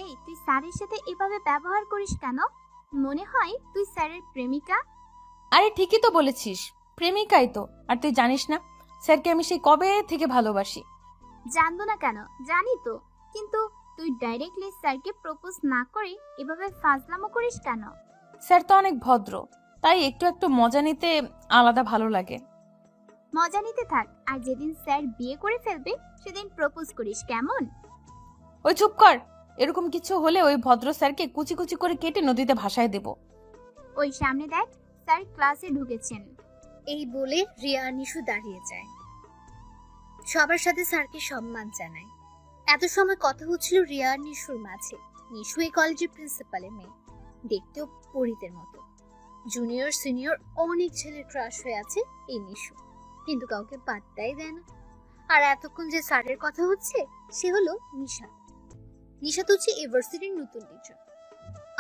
এই তুই স্যারের সাথে এভাবে ব্যবহার করিস কেন? মনে হয় তুই স্যারের প্রেমিকা। আরে ঠিকই তো বলেছিস, প্রেমিকাই তো। আর তুই জানিস না স্যারকে আমি সেই কবে থেকে ভালোবাসি। জানবো না কেন, জানি তো। কিন্তু তুই ডাইরেক্টলি স্যারকে প্রপোজ না করে এভাবে ফাজলামো করিস কেন? স্যার তো অনেক ভদ্র, তাই একটু একটু মজা নিতে আলাদা ভালো লাগে। মজা নিতে থাক, আর যেদিন স্যার বিয়ে করে ফেলবে সেদিন প্রপোজ করিস, কেমন? ওই চুপ কর। এরকম কিছু হলে ওই ভদ্র স্যারকে কুচি কুচি করে কেটে নদীতে ভাসায় দেব। ওই সামনে দেখ, স্যার ক্লাসে ঢুকেছেন। এই বলে রিয়া আর নিশু দাঁড়িয়ে যায়, সবার সাথে স্যারকে সম্মান জানায়। এত সময় কথা হচ্ছিল রিয়া আর নিশুর মাঝে। নিশু এই কলেজের প্রিন্সিপালের মেয়ে, দেখতেও পরীদের মতো। জুনিয়র সিনিয়র অনেক ছেলের ক্রাশ হয়ে আছে এই নিশু, কিন্তু কাউকে পাত্তাই দেয় না। আর এতক্ষণ যে স্যারের কথা হচ্ছে সে হলো নিশা। নিশাত হচ্ছে ইউনিভার্সিটির নতুন টিচার,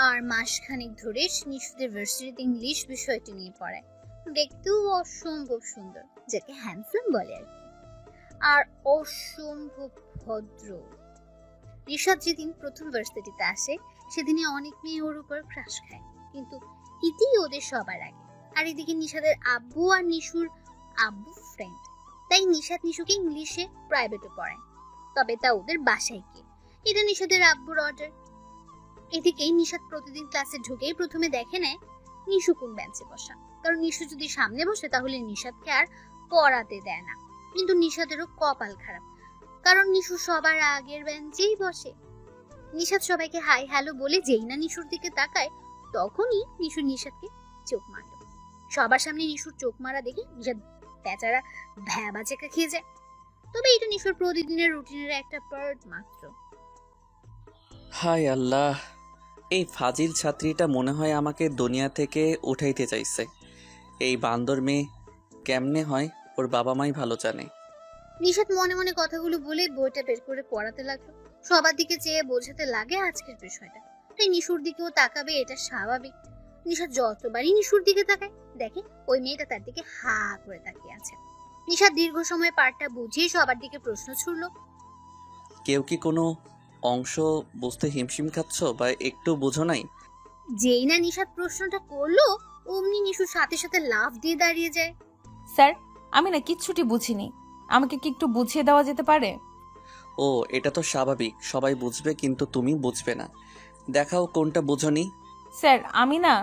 আর মাসখানেক ধরে নিশুদের ভার্সিটিতে ইংলিশ বিষয়টি নিয়ে পড়ায়। দেখতেও অসম্ভব সুন্দর, যাকে হ্যান্ডসাম বলে আর কি, আর অসম্ভব ভদ্র। নিশাদ যেদিন প্রথম ভার্সিটিতে আসে সেদিনই অনেক মেয়ে ওর উপর ক্রাশ খায়, কিন্তু ইতি ওদের সবার আগে। আর এদিকে নিশাদের আব্বু আর নিশুর আব্বু ফ্রেন্ড, তাই নিশাদ নিশুকে ইংলিশে প্রাইভেটে পড়ায়, তবে তা ওদের বাসায় গিয়ে। এটা নিশাদের আব্বুর অর্ডার। এদিকে নিশাদ প্রতিদিন ক্লাসে ঢুকেই প্রথমে দেখে নেয় নিশু কোন বেঞ্চে বসা, কারণ নিশু যদি সামনে বসে তাহলে নিশাদকে আর পড়াতে দেয় না। কিন্তু নিশাদেরও কপাল খারাপ, কারণ নিশু সবার আগের বেঞ্চেই বসে। নিশাদ সবাইকে হাই হ্যালো বলে যেই না নিশুর দিকে তাকায়, তখনই নিশু নিশাদকে চোখ মারল। সবার সামনে নিশুর চোখ মারা দেখে নিশাদ বেচারা ভ্যাবা চেকা খেয়ে যায়। তবে এটা নিশুর প্রতিদিনের রুটিনের একটা পার্ট মাত্র। হায় আল্লাহ, এই ফাজিল ছাত্রীটা মনে হয় আমাকে দুনিয়া থেকে উঠাইতে চাইছে। এই বান্দর মেয়ে কেমনে হয় ওর বাবা মাই ভালো জানে। নিশাদ মনে মনে কথাগুলো বলে বইটা বের করে পড়াতে লাগলো। সবার দিকে চেয়ে বোঝাতে লাগে আজকের বিষয়টা, তাই নিশুর দিকেও তাকাবে, এটা স্বাভাবিক। নিশাদ যতবারই নিশুর দিকে তাকায় দেখে ওই মেয়েটা তার দিকে হা করে তাকিয়ে আছে। নিশাদ দীর্ঘ সময় পাঠটা বুঝিয়ে সবার দিকে প্রশ্ন ছুড়লো, কেউ কি কোনো অংশ বুঝতে হিমশিম খাচ্ছ বা একটু বুঝো নাই? যেই না নিশাদ প্রশ্নটা করলো অমনি নিশুর সাথে সাথে লাফ দিয়ে দাঁড়িয়ে যায়। স্যার, আমি না কিচ্ছুটি বুঝিনি, আমাকে কি একটু বুঝিয়ে দেওয়া যেতে পারে? ও, এটা তো স্বাভাবিক, সবাই বুঝবে কিন্তু তুমি বুঝবে না। দেখাও কোনটা বুঝোনি। স্যার, আমি না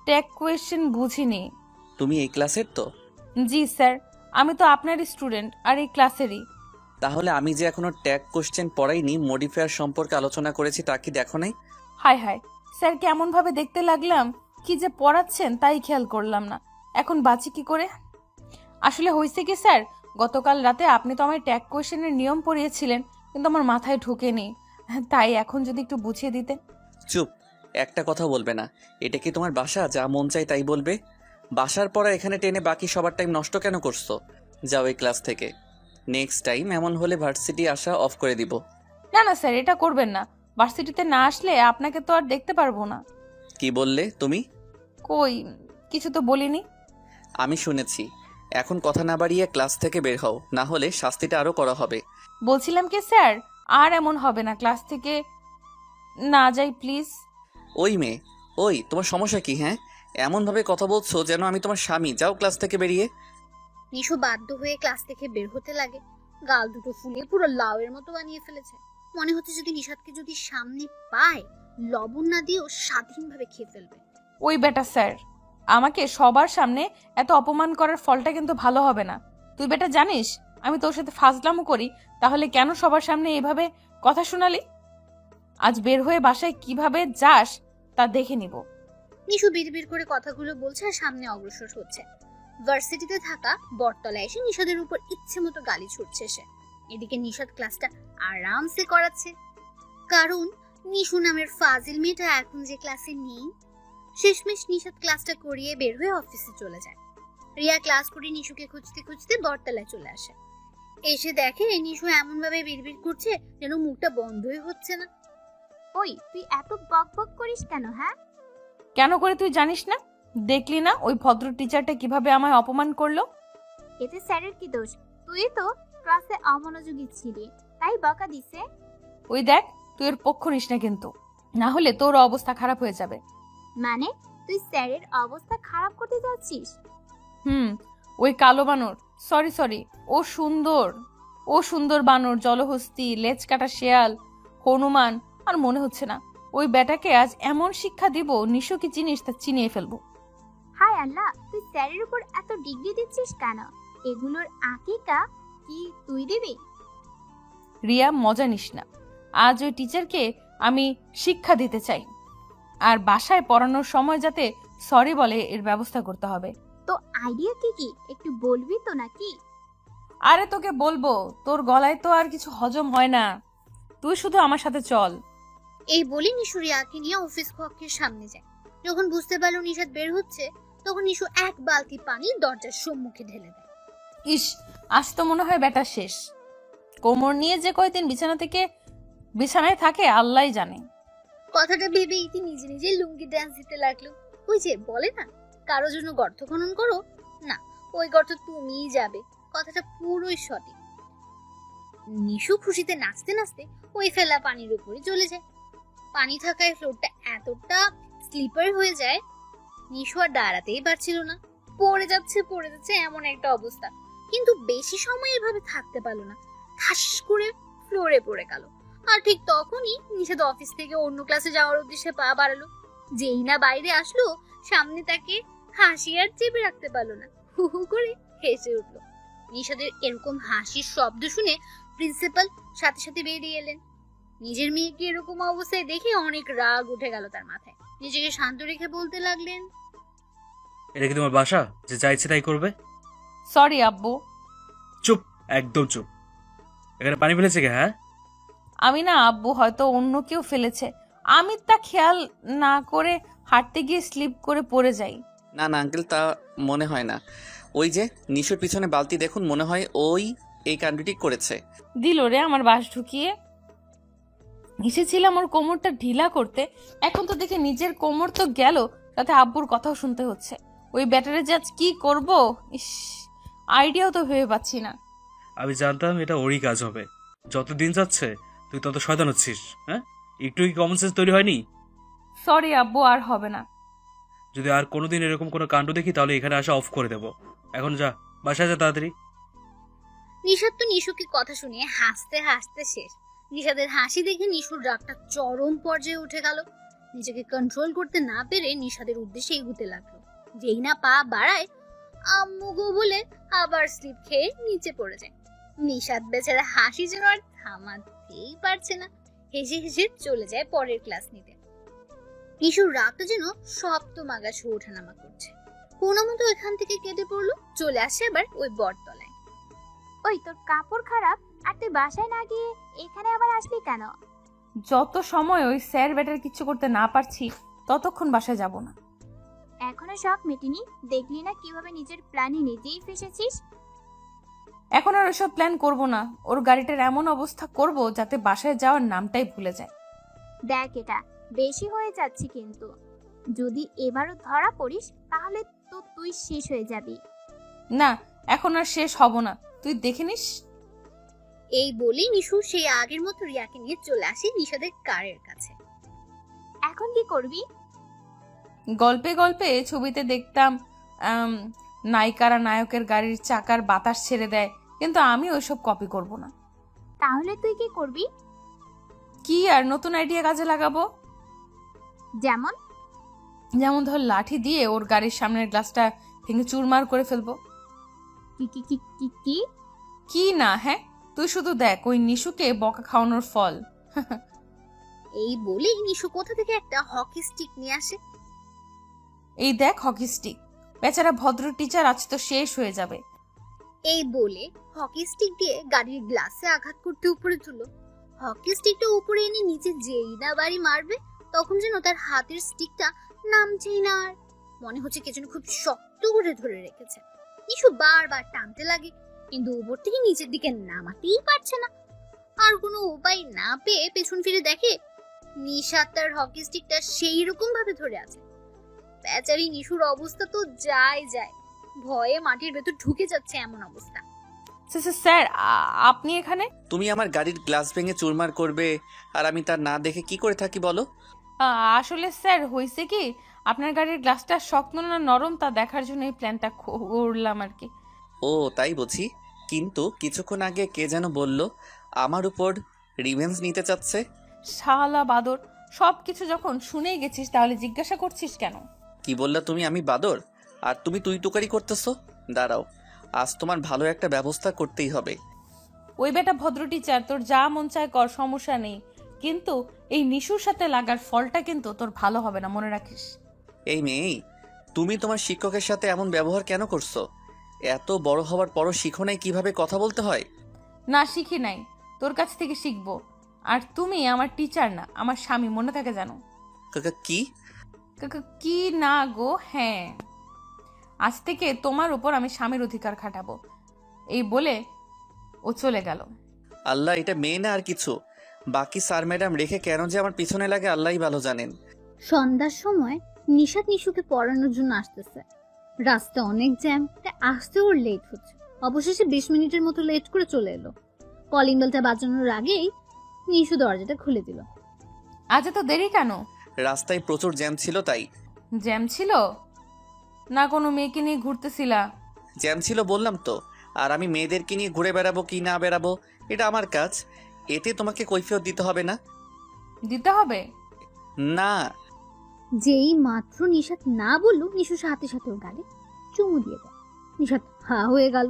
ট্যাগ কোয়েশ্চেন বুঝিনি। তুমি এই ক্লাসের তো? জি স্যার, আমি তো আপনারই স্টুডেন্ট আর এই ক্লাসেরই। তাহলে আমি যে এখনো ট্যাগ কোশ্চেন পড়াইনি, মডিফায়ার সম্পর্কে আলোচনা করেছি, তা কি দেখো নাই? হায় হায়, স্যার কেমন ভাবে দেখতে লাগলাম, কি যে পড়াচ্ছেন তাই খেয়াল করলাম না। এখন বাঁচি কি করে? আসলে হয়েছে কি স্যার, গতকাল রাতে আপনি তো আমার ট্যাগ কোয়েশ্চেনের নিয়ম পড়িয়েছিলেন, কিন্তু আমার মাথায় ঢুকেনি, তাই এখন যদি একটু বুঝিয়ে দিতেন। চুপ, একটা কথা বলবে না। এটা কি তোমার বাসা? যা মন চাই তাই বলবে। বাসার পড়া এখানে টেনে বাকি সবার টাইম নষ্ট কেন করছো? যাও এই ক্লাস থেকে। নেক্সট টাইম এমন হলে ভার্সিটি আসা অফ করে দিব। না না স্যার, এটা করবেন না। ভার্সিটিতে না আসলে আপনাকে তো আর দেখতে পারবো না। কি বললে তুমি? কই, কিছু তো বলিনি। আমি শুনেছি। এখন কথা না বাড়িয়ে ক্লাস থেকে বের হও, না হলে শাস্তিটা আরো করা হবে। বলছিলাম কি স্যার, আর এমন হবে না, ক্লাস থেকে না যাই প্লিজ। ওই মেয়ে, ওই তোমার সমস্যা কি? হ্যাঁ, এমন ভাবে কথা বলছো যেন আমি তোমার স্বামী। যাও ক্লাস থেকে বেরিয়ে। নিশু বাধ্য হয়ে ক্লাস থেকে বের হতে লাগে। গাল দুটো ফুলিয়ে পুরো লাউয়ের মতো বানিয়ে ফেলেছে। মনে হচ্ছে যদি নিশাদকে যদি সামনে পায় লবণ না দিয়েও স্বাধীনভাবে খেয়ে ফেলবে। ওই বেটা স্যার, আমাকে সবার সামনে এত অপমান করার ফলটা কিন্তু ভালো হবে না। তুই বেটা জানিস আমি তোর সাথে ফাজলামো করি, তাহলে কেন সবার সামনে এইভাবে কথা শোনালি? আজ বের হয়ে বাসায় কিভাবে যাস তা দেখে নিব। নিশু বিড়বিড় করে কথাগুলো বলছে আর সামনে অগ্রসর হচ্ছে। ভার্সিটিতে থাকা বটতলায় এসে নিশাদের উপর ইচ্ছে মতো গালি ছুটছে সে। এদিকে নিশাদ ক্লাসটা আরামসে করাচ্ছে, কারণ নিশু নামের ফাজিল মেয়েটা এখন যে ক্লাসে নেই। শেষমেশ নিশাদ ক্লাসটা করিয়ে বের হয়ে অফিসে চলে যায়। রিয়া ক্লাস করে নিশুকে খুঁজতে খুঁজতে বটতলায় চলে আসে। এসে দেখে নিশু এমন ভাবে বিড়বিড় করছে যেন মুখটা বন্ধই হচ্ছে না। ওই তুই এত বক বক করিস কেন? হ্যাঁ, কেন করে তুই জানিস না? দেখলি না ওই ভদ্র টিচারটা কিভাবে আমায় অপমান করলো? এতে স্যারের কি দোষ? তুই তো ক্লাসে অমনোযোগী ছিলি, তাই বকা দিছে। ওই দেখ, তুই এর পক্ষ নিস না কিন্তু, না হলে তোর অবস্থা খারাপ হয়ে যাবে। মানে তুই স্যারের অবস্থা খারাপ করতে যাচ্ছিস? ওই কালো বানর, সরি, ও সুন্দর বানর, জলহস্তি, লেজ কাটা শেয়াল, হনুমান, আর মনে হচ্ছে না। ওই বেটাকে আজ এমন শিক্ষা দিব, নিশু কি চিনিস তা চিনিয়ে ফেলবো। হায় আল্লাহ, তুই স্যারের উপর এত ডিগ্রি দিচ্ছিস কেন? এগুলোর আকিকা কি তুই দিবি? রিয়া, মজা নিস না। আজ ওই টিচারকে আমি শিক্ষা দিতে চাই, আর বাসায় পড়ানোর সময় যাতে সরি বলে এর ব্যবস্থা করতে হবে। তো আইডিয়া কি একটু বলবি তো নাকি? আরে তোকে বলবো, তোর গলায় তো আর কিছু হজম হয় না, তুই শুধু আমার সাথে চল। এই বলে নিশু রিয়াকে নিয়ে অফিস কক্ষের সামনে যায়। যখন বুঝতে পারলো নিশাদ বের হচ্ছে, তখন নিশু এক বালতি পানি দরজার সম্মুখে ঢেলে দেয়। ইস, আজ তো মনে হয় ব্যাটা শেষ। কোমর নিয়ে যে কয়দিন বিছানায় থাকে আল্লাহই জানে। কথাটা ভেবে ইতি নিজে নিজে লুঙ্গি ড্যান্স দিতে লাগলো। ওই যে বলে না, কারো জন্য গর্ত খনন করো, না ওই গর্ত তুমিই যাবে, কথাটা পুরোই সঠিক। নিশু খুশিতে নাচতে নাচতে ওই ফেলা পানির উপরে চলে যায়। পানি থাকায় ফ্লোরটা এতটা স্লিপার হয়ে যায়, নিশু আর দাঁড়াতেই পারছিল না। পড়ে যাচ্ছে এমন একটা অবস্থা। কিন্তু বেশি সময় এভাবে থাকতে পারলো না, ঠাস করে ফ্লোরে পড়ে গেল। আর ঠিক তখনই নিশাদ অফিস থেকে অন্য ক্লাসে যাওয়ার উদ্দেশ্যে পা বাড়ালো। যেই না বাইরে আসলো, সামনে তাকে হাসি আর চেপে রাখতে পারলো না, হু হু করে হেসে উঠলো। নিশাদের এরকম হাসির শব্দ শুনে প্রিন্সিপাল সাথে সাথে বেরিয়ে এলেন। নিজের মেয়েকে এরকম অবস্থায় দেখে অনেক রাগ উঠে গেল তার মাথায়। নিজেকে শান্ত রেখে বলতে লাগলেন, এটা কি তোমার বাসা যে যা ইচ্ছে তাই করবে? সরি আব্বু। চুপ, একদম চুপ। এখানে পানি ফেলেছে কে? হ্যাঁ, আমি না আব্বু, হয়তো অন্য কেউ ফেলেছে। আমি তা খেয়াল না করে হাঁটতে গিয়ে স্লিপ করে পড়ে যাই। না না আঙ্কেল, তা মনে হয় না। ওই যে নিশুর পিছনে বালতি দেখুন, মনে হয় ওই এই কাণ্ডটি করেছে। দিল রে আমার বাস ঢুকিয়ে। এসেছিলাম ওর কোমরটা ঢিলা করতে, এখন তো দেখে নিজের কোমর তো গেল, সাথে আব্বুর কথাও শুনতে হচ্ছে। ওই ব্যাটারে যে আজ কি করব, ইস, আইডিয়াও তো ভেবে পাচ্ছি না। আমি জানতাম এটা ওরই কাজ হবে। যত দিন যাচ্ছে তুই তত শয়তান হচ্ছিস। হ্যাঁ, একটু কি কমন সেন্স তৈরি হয়নি? সরি আব্বু, আর হবে না। যদি আর কোনোদিন এরকম কোনো কাণ্ড দেখি তাহলে এখানে আসা অফ করে দেব। এখন যা, বাসায় যা তাড়াতাড়ি। নিশাদ তো নিশুকে কথা শুনিয়ে হাসতে হাসতে শেষ। নিশাদের হাসি দেখে নিশুর রাগটা চরম পর্যায়ে উঠে গেল। নিজেকে কন্ট্রোল করতে না পেরে নিশাদের উদ্দেশ্যে এগুতে লাগলো। যেই না পা বাড়ায়, আম্মু গো বলে আবার স্লিপ খেয়ে নিচে পড়ে যায়। নিশাদ বেচারা হাসি যেন আর থামাতেই পারছে না, হেসে হেসে চলে যায় পরের ক্লাস নিতে। নিশুর রাগটা যেন সপ্তম আকাশে ওঠানামা করছে। কোনো মতো এখান থেকে কেটে পড়লো, চলে আসে আবার ওই বটতলায়। ওই তোর কাপড় খারাপ, আর তুই বাসায় না গিয়ে এখানে আবার আসলি কেন? যত সময় ওই স্যার ব্যাটার কিছু করতে না পারছি, ততক্ষণ বাসায় যাব না। এখনো সব মেটেনি, দেখলি না কিভাবে নিজের প্ল্যানে নিজেই ফেসেছিস? এখন আর ওসব প্ল্যান করব না। ওর গাড়িটার এমন অবস্থা করব যাতে বাসায় যাওয়ার নামটাই ভুলে যায়। দেখ, এটা বেশি হয়ে যাচ্ছে কিন্তু। যদি এবারও ধরা পড়িস তাহলে তো তুই শেষ হয়ে যাবি। না, এখন আর শেষ হব না, তুই দেখে নিস। এই বলেই নিশু সেই আগের মতো রিয়াকে নিয়ে চলে আসে নিশাদের কারের কাছে। এখন কি করবি? গল্পে গল্পে ছবিতে দেখতাম নায়িকারা নায়কের গাড়ির চাকার বাতাস ছেড়ে দেয়, কিন্তু আমি ওইসব কপি করব না। তাহলে তুই কি করবি? কি আর নতুন আইডিয়া কাজে লাগাবো। যেমন ধর লাঠি দিয়ে ওর গাড়ির সামনের গ্লাসটা ভেঙে চুরমার করে ফেলবো। কি কি কি কি কি কি না? হ্যাঁ, তুই শুধু দেখ ওই নিশুকে বকা খাওয়ানোর ফল। এই বলেই নিশু কোথা থেকে একটা হকি স্টিক নিয়ে আসে। এই দেখ হকি স্টিক, বেচারা ভদ্র টিচার আজ তো শেষ হয়ে যাবে। এই বলে হকি স্টিক দিয়ে গাড়ির গ্লাসে আঘাত করতে উপরে তুলল। হকি স্টিকটা উপরে এনে নিচে যেই না বাড়ি মারবে, তখন যেন তার হাতের স্টিকটা নামছেই না। আর মনে হচ্ছে কে যেন খুব শক্ত করে ধরে রেখেছে। নিশু বারবার টানতে লাগে, কিন্তু উপর থেকে নিচের দিকে নামাতেই পারছে না। আর কোনো উপায় না পেয়ে পেছন ফিরে দেখে নিশাদ তার হকি স্টিকটা সেই রকম ভাবে ধরে আছে। বেচারি নিশুর অবস্থা তো যায়, ভয়ে মাটির ভেতর ঢুকে যাচ্ছে এমন অবস্থা। স্যার আপনি এখানে? তুমি আমার গাড়ির গ্লাস ভেঙে চুরমার করবে আর আমি তা না দেখে কি করে থাকি বলো? আসলে স্যার হয়েছে কি, আপনার গাড়ির গ্লাসটা শক্ত না নরম তা দেখার জন্য এই প্ল্যানটা করলাম আর কি। ও তাই বুঝি। কিন্তু কিছুক্ষণ আগে কে যেন বলল আমার উপর রিভেঞ্জ নিতে চাচ্ছে। শালা বাদর, সব কিছু যখন শুনেই গেছিস তাহলে জিজ্ঞাসা করছিস কেন? কি বললা তুমি? আমি বাদর? আর তুমি তুই তুকারি করতেছো? দাঁড়াও, আজ তোমার ভালো একটা ব্যবস্থা করতেই হবে। ওই বেটা ভদ্র টিচার, তোর যা মন চায় কর, সমস্যা নেই, কিন্তু এই নিশুর সাথে লাগার ফলটা কিন্তু তোর ভালো হবে না, মনে রাখিস। এই মেয়ে, তুমি তোমার শিক্ষকের সাথে এমন ব্যবহার কেন করছো? এত বড় হওয়ার পরও শিখো নাই কিভাবে কথা বলতে হয়? না, শিখি নাই, তোর কাছ থেকে শিখবো। আর তুমি আমার টিচার না, আমার স্বামী, মনে থাকে জানো। কাকা কি? কি না গো, হ্যাঁ, আজ থেকে তোমার উপর আমি স্বামীর অধিকার খাটাবো। এই বলে ও চলে গেল। আল্লাহ, এটা মেয়ে না আর কিছু। বাকি স্যার ম্যাডাম রেখে কেন যে আমার পিছনে লাগে আল্লাহই ভালো জানেন। সন্ধ্যার সময় নিশাত নিশুকে পড়ানোর জন্য আসতেছে। রাস্তা অনেক জ্যাম, তাই আসতে ওর লেট হচ্ছে। অবশেষে 20 মিনিটের মতো লেট করে চলে এলো। কলিং বেলটা বাজানোর আগেই নিশু দরজাটা খুলে দিল। আজ এত দেরি কেন? রাস্তায় প্রচুর জ্যাম ছিল তাই। জ্যাম ছিল না, কোনো মেয়েকে নিয়ে ঘুরতেছিলা? জ্যাম ছিল বললাম তো। আর আমি মেয়েদেরকে নিয়ে ঘুরে বেড়াবো কি না বেড়াবো এটা আমার কাজ। এতে তোমাকে কৈফিয়ত দিতে হবে না। দিতে হবে না। যেই মাত্র নিশাত না বললো, নিশু সাথে সাথে ওর গালে চুমু দিয়ে দেয়। নিশাত হা হয়ে গেল।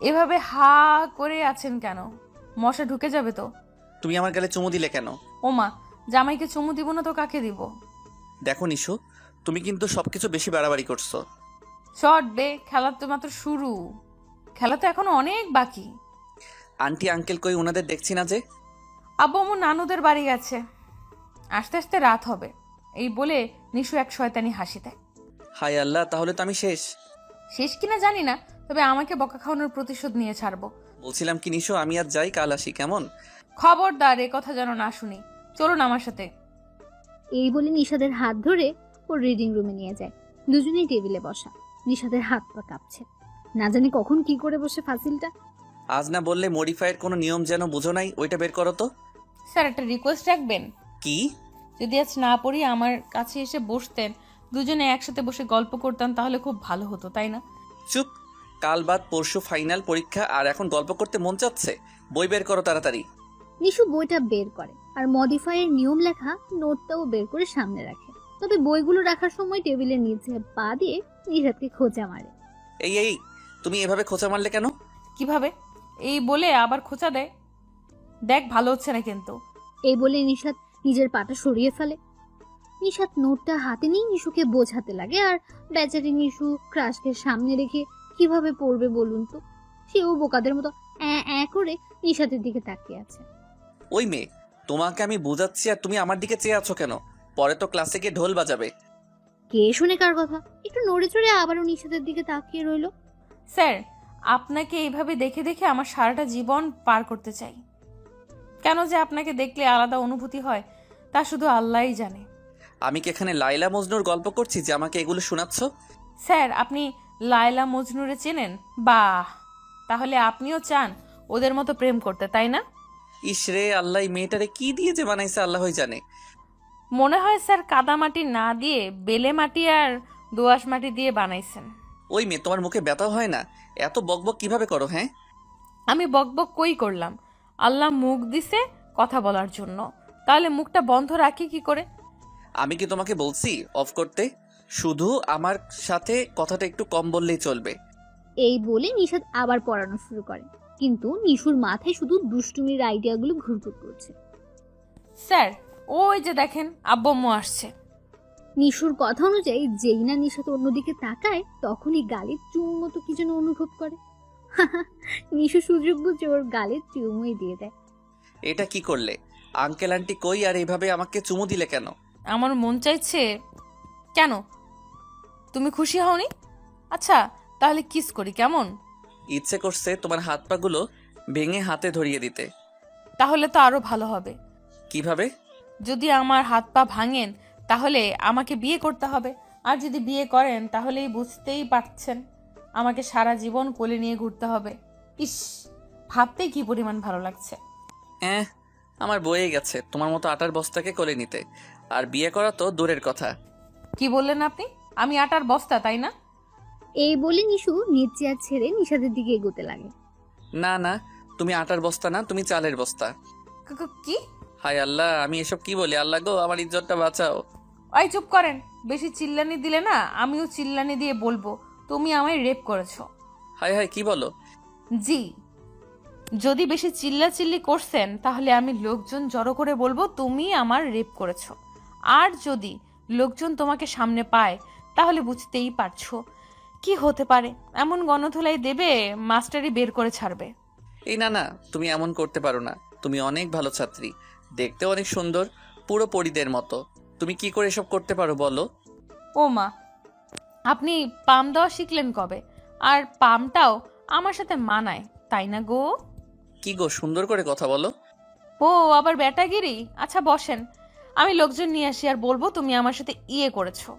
এভাবে হা করে আছেন কেন? মশা ঢুকে যাবে তো। তুমি আমার গালে চুমু দিলে কেন? ওমা, জামাইকে চুমু দিব না তো কাকে দিব? দেখো নিশু, তুমি কিন্তু সবকিছু বেশি বাড়াবাড়ি করছো। শর্ট বে, খেলা তো মাত্র শুরু, খেলা তো এখনো অনেক বাকি। আন্টি আঙ্কেল কই? ওনাদের দেখছি না যে। আব্বু আম্মু নানুদের বাড়ি গেছে, আস্তে আস্তে রাত হবে। এই বলে নিশু এক শয়তানি হাসি দেয়। হায় আল্লাহ, তাহলে তো আমি শেষ। শেষ কিনা জানি না, তবে আমাকে বকা খাওয়ানোর প্রতিশোধ নিয়ে ছাড়বো। বলছিলাম কি নিশু, আমি আজ যাই, কাল আসি, কেমন? খবরদার এ কথা যেন না শুনি। চলুন আমার সাথে। এই বলে নিশাদের হাত ধরে ওর রিডিং রুমে নিয়ে যায়। দুজনেই টেবিলে বসা। নিশাদের হাত পা কাঁপছে, না জানি কখন কি করে বসে ফাসিলটা। আজ না বললে মডিফাইয়ের কোনো নিয়ম যেন বুঝো নাই, ওইটা বের করো তো। স্যার, একটা রিকোয়েস্ট রাখবেন? কি? যদি আজ না পড়ি আমার কাছে এসে বসতেন, দুজনে একসাথে বসে গল্প করতাম, তাহলে খুব ভালো হতো, তাই না? চুপ। কাল বাদ পরশু ফাইনাল পরীক্ষা, আর এখন গল্প করতে মন চাচ্ছে? বই বের করো তাড়াতাড়ি। নিশু বইটা বের করে আর মডিফাইয়ের নিয়ম লেখা নোটটাও বের করে সামনে রাখে। তবে বইগুলো রাখার সময় টেবিলের নিচে পা দিয়ে নিশাদকে খোঁচা মারে। এই এই, তুমি এভাবে খোঁচা মারলে কেন? কিভাবে? এই বলে আবার খোঁচা দেয়। দেখ, ভালো হচ্ছে না কিন্তু। এই বলে নিশাদ নিজের পাটা সরিয়ে ফেলে। নিশাদ নোটটা হাতে নিয়ে নিশুকে বোঝাতে লাগে, আর বেচারি নিশু ক্রাশকে সামনে রেখে কিভাবে পড়বে বলুন তো। সেও বোকাদের মতো করে নিশাদের দিকে তাকিয়ে আছে। ওই মেয়ে, তোমাকে আমি বোঝাচ্ছি আর তুমি আমার দিকে চেয়ে আছো কেন? পরে তো ক্লাসে গিয়ে ঢোল বাজাবে। কে শুনে কার কথা? একটু নড়ে চড়ে আবারও নিশাদের দিকে তাকিয়ে রইল। স্যার, আপনাকে এইভাবে দেখে দেখে আমার সারাটা জীবন পার করতে চাই। কেন যে আপনাকে দেখলে আলাদা অনুভূতি হয় তা শুধু আল্লাহই জানে। আমি কি এখানে লাইলা মজনুর গল্প করছি যে আমাকে এগুলো শোনাচ্ছ? স্যার, আপনি লায়লা মজনুরে চেনেন? বাহ, তাহলে আপনিও চান ওদের মতো প্রেম করতে, তাই না? ইসরে আল্লাহ, মেয়েটারে কি দিয়ে যে বানাইছে আল্লাহই জানে। মনে হয় স্যার কাদা মাটি না দিয়ে বেলে মাটি আর দোআঁশ মাটি দিয়ে বানাইছেন। ওই মেয়ে, তোমার মুখে ব্যথা হয় না? এত বকবক কিভাবে করো? হ্যাঁ, আমি বকবক কই করলাম? আল্লাহ মুখ দিছে কথা বলার জন্য, তাহলে মুখটা বন্ধ রাখি কি করে? আমি কি তোমাকে বলছি অফ করতে? শুধু আমার সাথে কথাটা একটু কম বললেই চলবে। এই বলে নিশাদ আবার পড়ানো শুরু করে, কিন্তু নিশুর মাথায় শুধু দুষ্টুমির আইডিয়াগুলো ঘুরঘুর করছে। স্যার, ওই যে দেখেন আব্বু আম্মু আসছে। নিশুর কথা অনুযায়ী যেই না নিশাদ অন্যদিকে তাকায়, তখনই গালে চুমুর মতো কি যেন অনুভব করে। নিশু সুযোগ বুঝে ওর গালে চুমুই দিয়ে দেয়। এটা কি করলে? আঙ্কেল আন্টি কই আর এইভাবে আমাকে চুমু দিলে কেন? আমার মন চাইছে। কেন, তুমি খুশি হওনি? আচ্ছা, তাহলে কিস করি, কেমন? ইচ্ছে করছে তোমার হাত পাগুলো ভেঙে হাতে ধরিয়ে দিতে। তাহলে তো আরো ভালো হবে। কিভাবে? যদি আমার হাত পা ভাঙেন তাহলে আমাকে বিয়ে করতে হবে, আর যদি বিয়ে করেন তাহলেই বুঝতেই পারছেন আমাকে সারা জীবন কোলে নিয়ে ঘুরতে হবে। ইস, ভাবতেই কি পরিমাণ ভালো লাগছে। আমার বয়ে গেছে তোমার মতো আটার বস্তাকে কোলে নিতে, আর বিয়ে করা তো দূরের কথা। কি বললেন আপনি? আমি আটার বস্তা, তাই না? এই বলে নিশু নিজ চেয়ার ছেড়ে নিশাদের দিকে এগোতে লাগে। না না, তুমি আটার বস্তা না, তুমি চালের বস্তা। কি? হায় আল্লাহ, আমি এসব কি বলি? আল্লাহ গো, আমার ইজ্জতটা বাঁচাও। ওই চুপ করেন, বেশি চিল্লানি দিলে না আমিও চিল্লানি দিয়ে বলবো তুমি আমায় রেপ করেছো। হায় হায়, কি বলো? জি, যদি বেশি চিল্লাচিল্লি করছেন তাহলে আমি লোকজন জড়ো করে বলবো তুমি আমার রেপ করেছো। আর যদি লোকজন তোমাকে সামনে পায় তাহলে বুঝতেই পারছো কি হতে পারে। এমন গণধোলাই দেবে মাস্টারই বের করে ছাড়বে। এই না না, তুমি এমন করতে পারো না। তুমি অনেক ভালো ছাত্রী, দেখতে অনেক সুন্দর, পুরো পরীদের মতো। তুমি কি করে এসব করতে পারো বলো? ও মা, আপনি পাম দেওয়া শিখলেন কবে? আর পামটাও আমার সাথে মানায়, তাই না গো? কি গো, সুন্দর করে কথা বলো। ও আবার ব্যাটাগিরি। আচ্ছা বসেন, আমি লোকজন নিয়ে আসি আর বলবো তুমি আমার সাথে ইয়ে করেছো।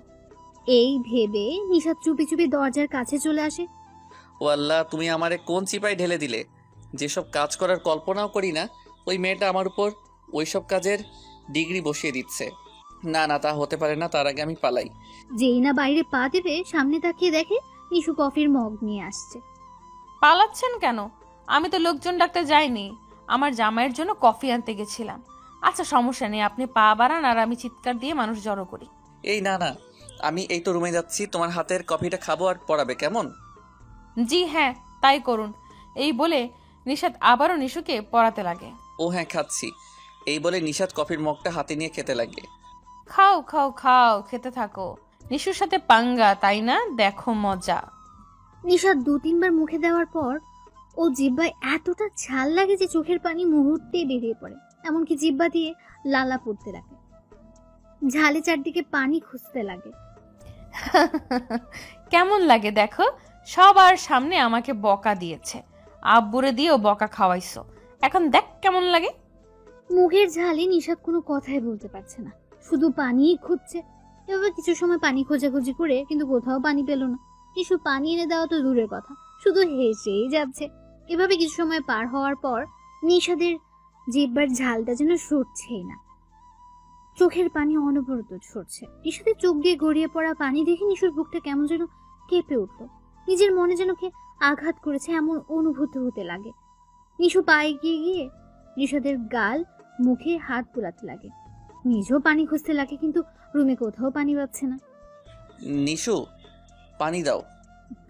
এই ভেবে নিশাদ চুপি চুপি দরজার কাছে চলে আসে। ও আল্লাহ, তুমি আমারে কোন চিপায় ঢেলে দিলে? যেসব কাজ করার কল্পনাও করি না, ওই মেয়েটা আমার উপর ওইসব কাজের ডিগ্রি বসিয়ে দিচ্ছে। না না, তা হতে পারে না, তার আগে আমি পালাই। যেই না বাইরে পা দেবে সামনে তাকিয়ে দেখে নিশু কফির মগ নিয়ে আসছে। পালাচ্ছেন কেন? আমি তো লোকজন ডাকতে যাইনি, আমার জামাইয়ের জন্য কফি আনতে গেছিলাম। আচ্ছা সমস্যা নেই, আপনি পা বাড়ান আর আমি চিৎকার দিয়ে মানুষ জড়ো করি। এই না না, আমি এই তো রুমে যাচ্ছি, তোমার হাতের কফিটা খাবো আর পড়াবে, কেমন? জি হ্যাঁ, তাই করুন। এই বলে নিশাদ আবারও নিশুকে পড়াতে লাগে। ও হ্যাঁ, খাচ্ছি। এই বলে নিশাদ কফির মগটা হাতে নিয়ে খেতে লাগে। খাও খাও খাও, খেতে থাকো। নিশুর সাথে পাঙ্গা, তাই না? দেখো মজা। নিশাদ 2-3 বার মুখে দেওয়ার পর ও জিহ্বায় এতটা ঝাল লাগে যে চোখের পানি মুহূর্তেই বেরিয়ে পড়ে। এমনকি জিহ্বা দিয়ে লালা পড়তে লাগে, ঝালে চারদিকে পানি খুঁজতে লাগে। কেমন লাগে দেখো, সবার সামনে আমাকে বকা দিয়েছে, আব্বুরে দিয়েও বকা খাওয়াইছো, এখন দেখ কেমন লাগে। মুখের ঝালে নিশাদ কোনো কথাই বলতে পারছে না, শুধু পানিই খুঁজছে। এভাবে কিছু সময় পানি খোঁজাখুঁজি করে কিন্তু কোথাও পানি পেল না। নিশু পানি এনে দেওয়া তো দূরের কথা, শুধু হেসেই যাচ্ছে। এভাবে কিছু সময় পার হওয়ার পর নিশাদের জিহ্বার ঝালটা যেন সরছেই না, চোখের পানি অনবরত ঝরছে। নিশাদের চোখ দিয়ে গড়িয়ে পড়া পানি দেখে নিশুর বুকটা কেমন যেন কেঁপে উঠল। নিজের মনে যেন কে আঘাত করেছে এমন অনুভূতি হতে লাগে। নিশু পায়ে গিয়ে গিয়ে নিশাদের গাল মুখে হাত বুলাতে লাগে, নিজেও পানি খুঁজতে লাগে, কিন্তু রুমে কোথাও পানি পাচ্ছে না। নিশু, পানি দাও।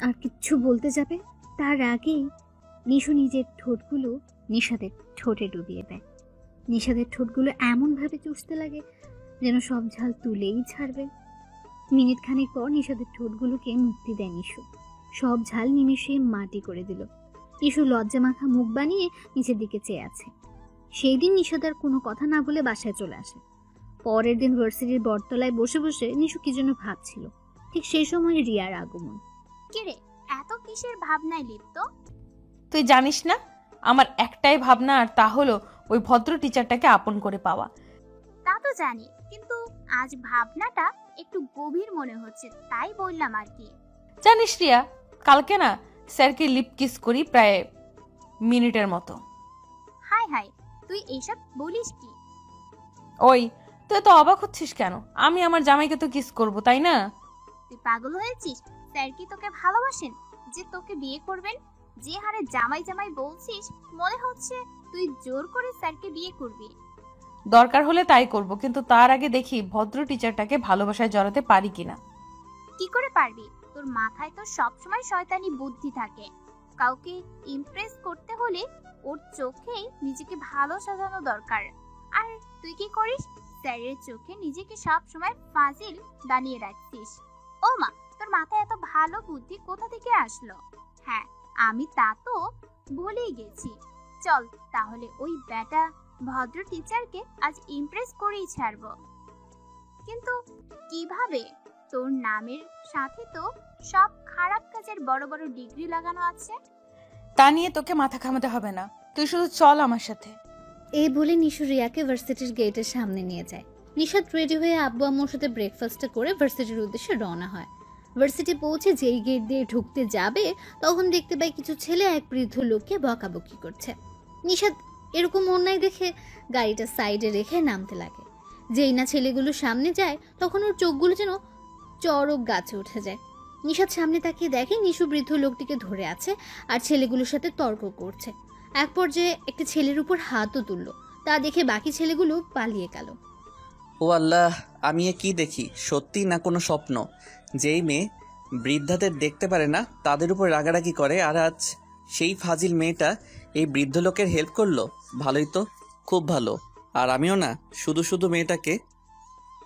আর কিচ্ছু বলতে যাবে তার আগেই নিশু নিজের ঠোঁটগুলো নিশাদের ঠোঁটে ডুবিয়ে দেয়। নিশাদের ঠোঁটগুলো এমনভাবে চুষতে লাগে যেন সব ঝাল তুলেই ছাড়বে। মিনিট খানেক পর নিশাদের ঠোঁটগুলোকে মুক্তি দেয় নিশু, সব ঝাল নিমিশে মাটি করে দিল। নিশু লজ্জা মাখা মুখ বানিয়ে নিচের দিকে চেয়ে আছে। সেই দিন নিশাদার কোনো কথা না বলে বাসায় চলে আসে। পরের দিন ভার্সিটির বটতলায় বসে বসে নিশু কি জন্য ভাবছিল। ঠিক সেই সময় রিয়ার আগমন। কিরে, এত কিসের ভাবনায় লিপ্ত? তুই জানিস না আমার একটাই ভাবনা, আর তা হলো ওই ভদ্র টিচারটাকে আপন করে পাওয়া। তা তো জানি, কিন্তু আজ ভাবনাটা একটু গভীর মনে হচ্ছে, তাই বললাম আর কি। জানিস রিয়া, কালকে না স্যারকে লিপ কিস করি প্রায় মিনিটের মতো। হাই হাই, তুই এইসব বলিস কি? ওই তুই তো অবাক হচ্ছিস কেন? আমি আমার জামাইকে তো কিস করব, তাই না? তুই পাগল হয়েছিস? স্যার কি তোকে ভালোবাসেন যে তোকে বিয়ে করবেন? যে হারে জামাই জামাই বলছিস, মনে হচ্ছে তুই জোর করে স্যারকে বিয়ে করবি। দরকার হলে তাই করব, কিন্তু তার আগে দেখি ভদ্র টিচারটাকে ভালোবাসায় জড়াতে পারি কিনা। কি করে পারবি? তোর মাথায় তো সবসময় শয়তানি বুদ্ধি থাকে। কাউকে ইমপ্রেস করতে হলে ওর চোখে নিজেকে ভালো সাজানো দরকার। আর তুই কি করিস? স্যারের চোখে নিজেকে সবসময় ফাজিল বানিয়ে রাখছিস। ও মা, তোর মাথায় এত ভালো বুদ্ধি কোথা থেকে আসলো? হ্যাঁ, আমি তা তো ভুলেই গেছি। চল তাহলে ওই ব্যাটা ভদ্র টিচারকে আজ ইমপ্রেস করেই ছাড়বো। কিন্তু কিভাবে? তোর নামের সাথে তো সব খারাপ কাজের বড় বড় ডিগ্রি লাগানো আছে। তা নিয়ে তোকে মাথা ঘামাতে হবে না, তুই শুধু চল আমার সাথে। এই বলে নিশু রিয়াকে ভার্সিটির গেটের সামনে নিয়ে যায়। নিশাদ রেডি হয়ে আব্বু আম্মুর সাথে ব্রেকফাস্টটা করে ভার্সিটির উদ্দেশ্যে রওনা হয়। ভার্সিটি পৌঁছে যেই গেট দিয়ে ঢুকতে যাবে তখন দেখতে পায় কিছু ছেলে এক বৃদ্ধ লোককে বকাবকি করছে। নিশাদ এরকম অন্যায় দেখে গাড়িটা সাইডে রেখে নামতে লাগে। যেই না ছেলেগুলো সামনে যায় তখন ওর চোখগুলো যেন চড়ক গাছে উঠে যায়। নিশাদ সামনে তাকিয়ে দেখে নিশু বৃদ্ধ লোকটিকে ধরে আছে আর ছেলেগুলোর সাথে তর্ক করছে। এক পর্যায়ে একটা ছেলের উপর হাতও তুলল। তা দেখে বাকি ছেলেগুলো পালিয়ে গেল। ও আল্লাহ, আমি এ কি দেখি, সত্যি না কোনো স্বপ্ন? যেই মেয়ে বৃদ্ধাদের দেখতে পারে না তাদের উপর রাগারাগি করে, আর আজ সেই ফাজিল মেয়েটা এই বৃদ্ধ লোকের হেল্প করলো। ভালোই তো, খুব ভালো। আর আমিও না শুধু শুধু মেয়েটাকে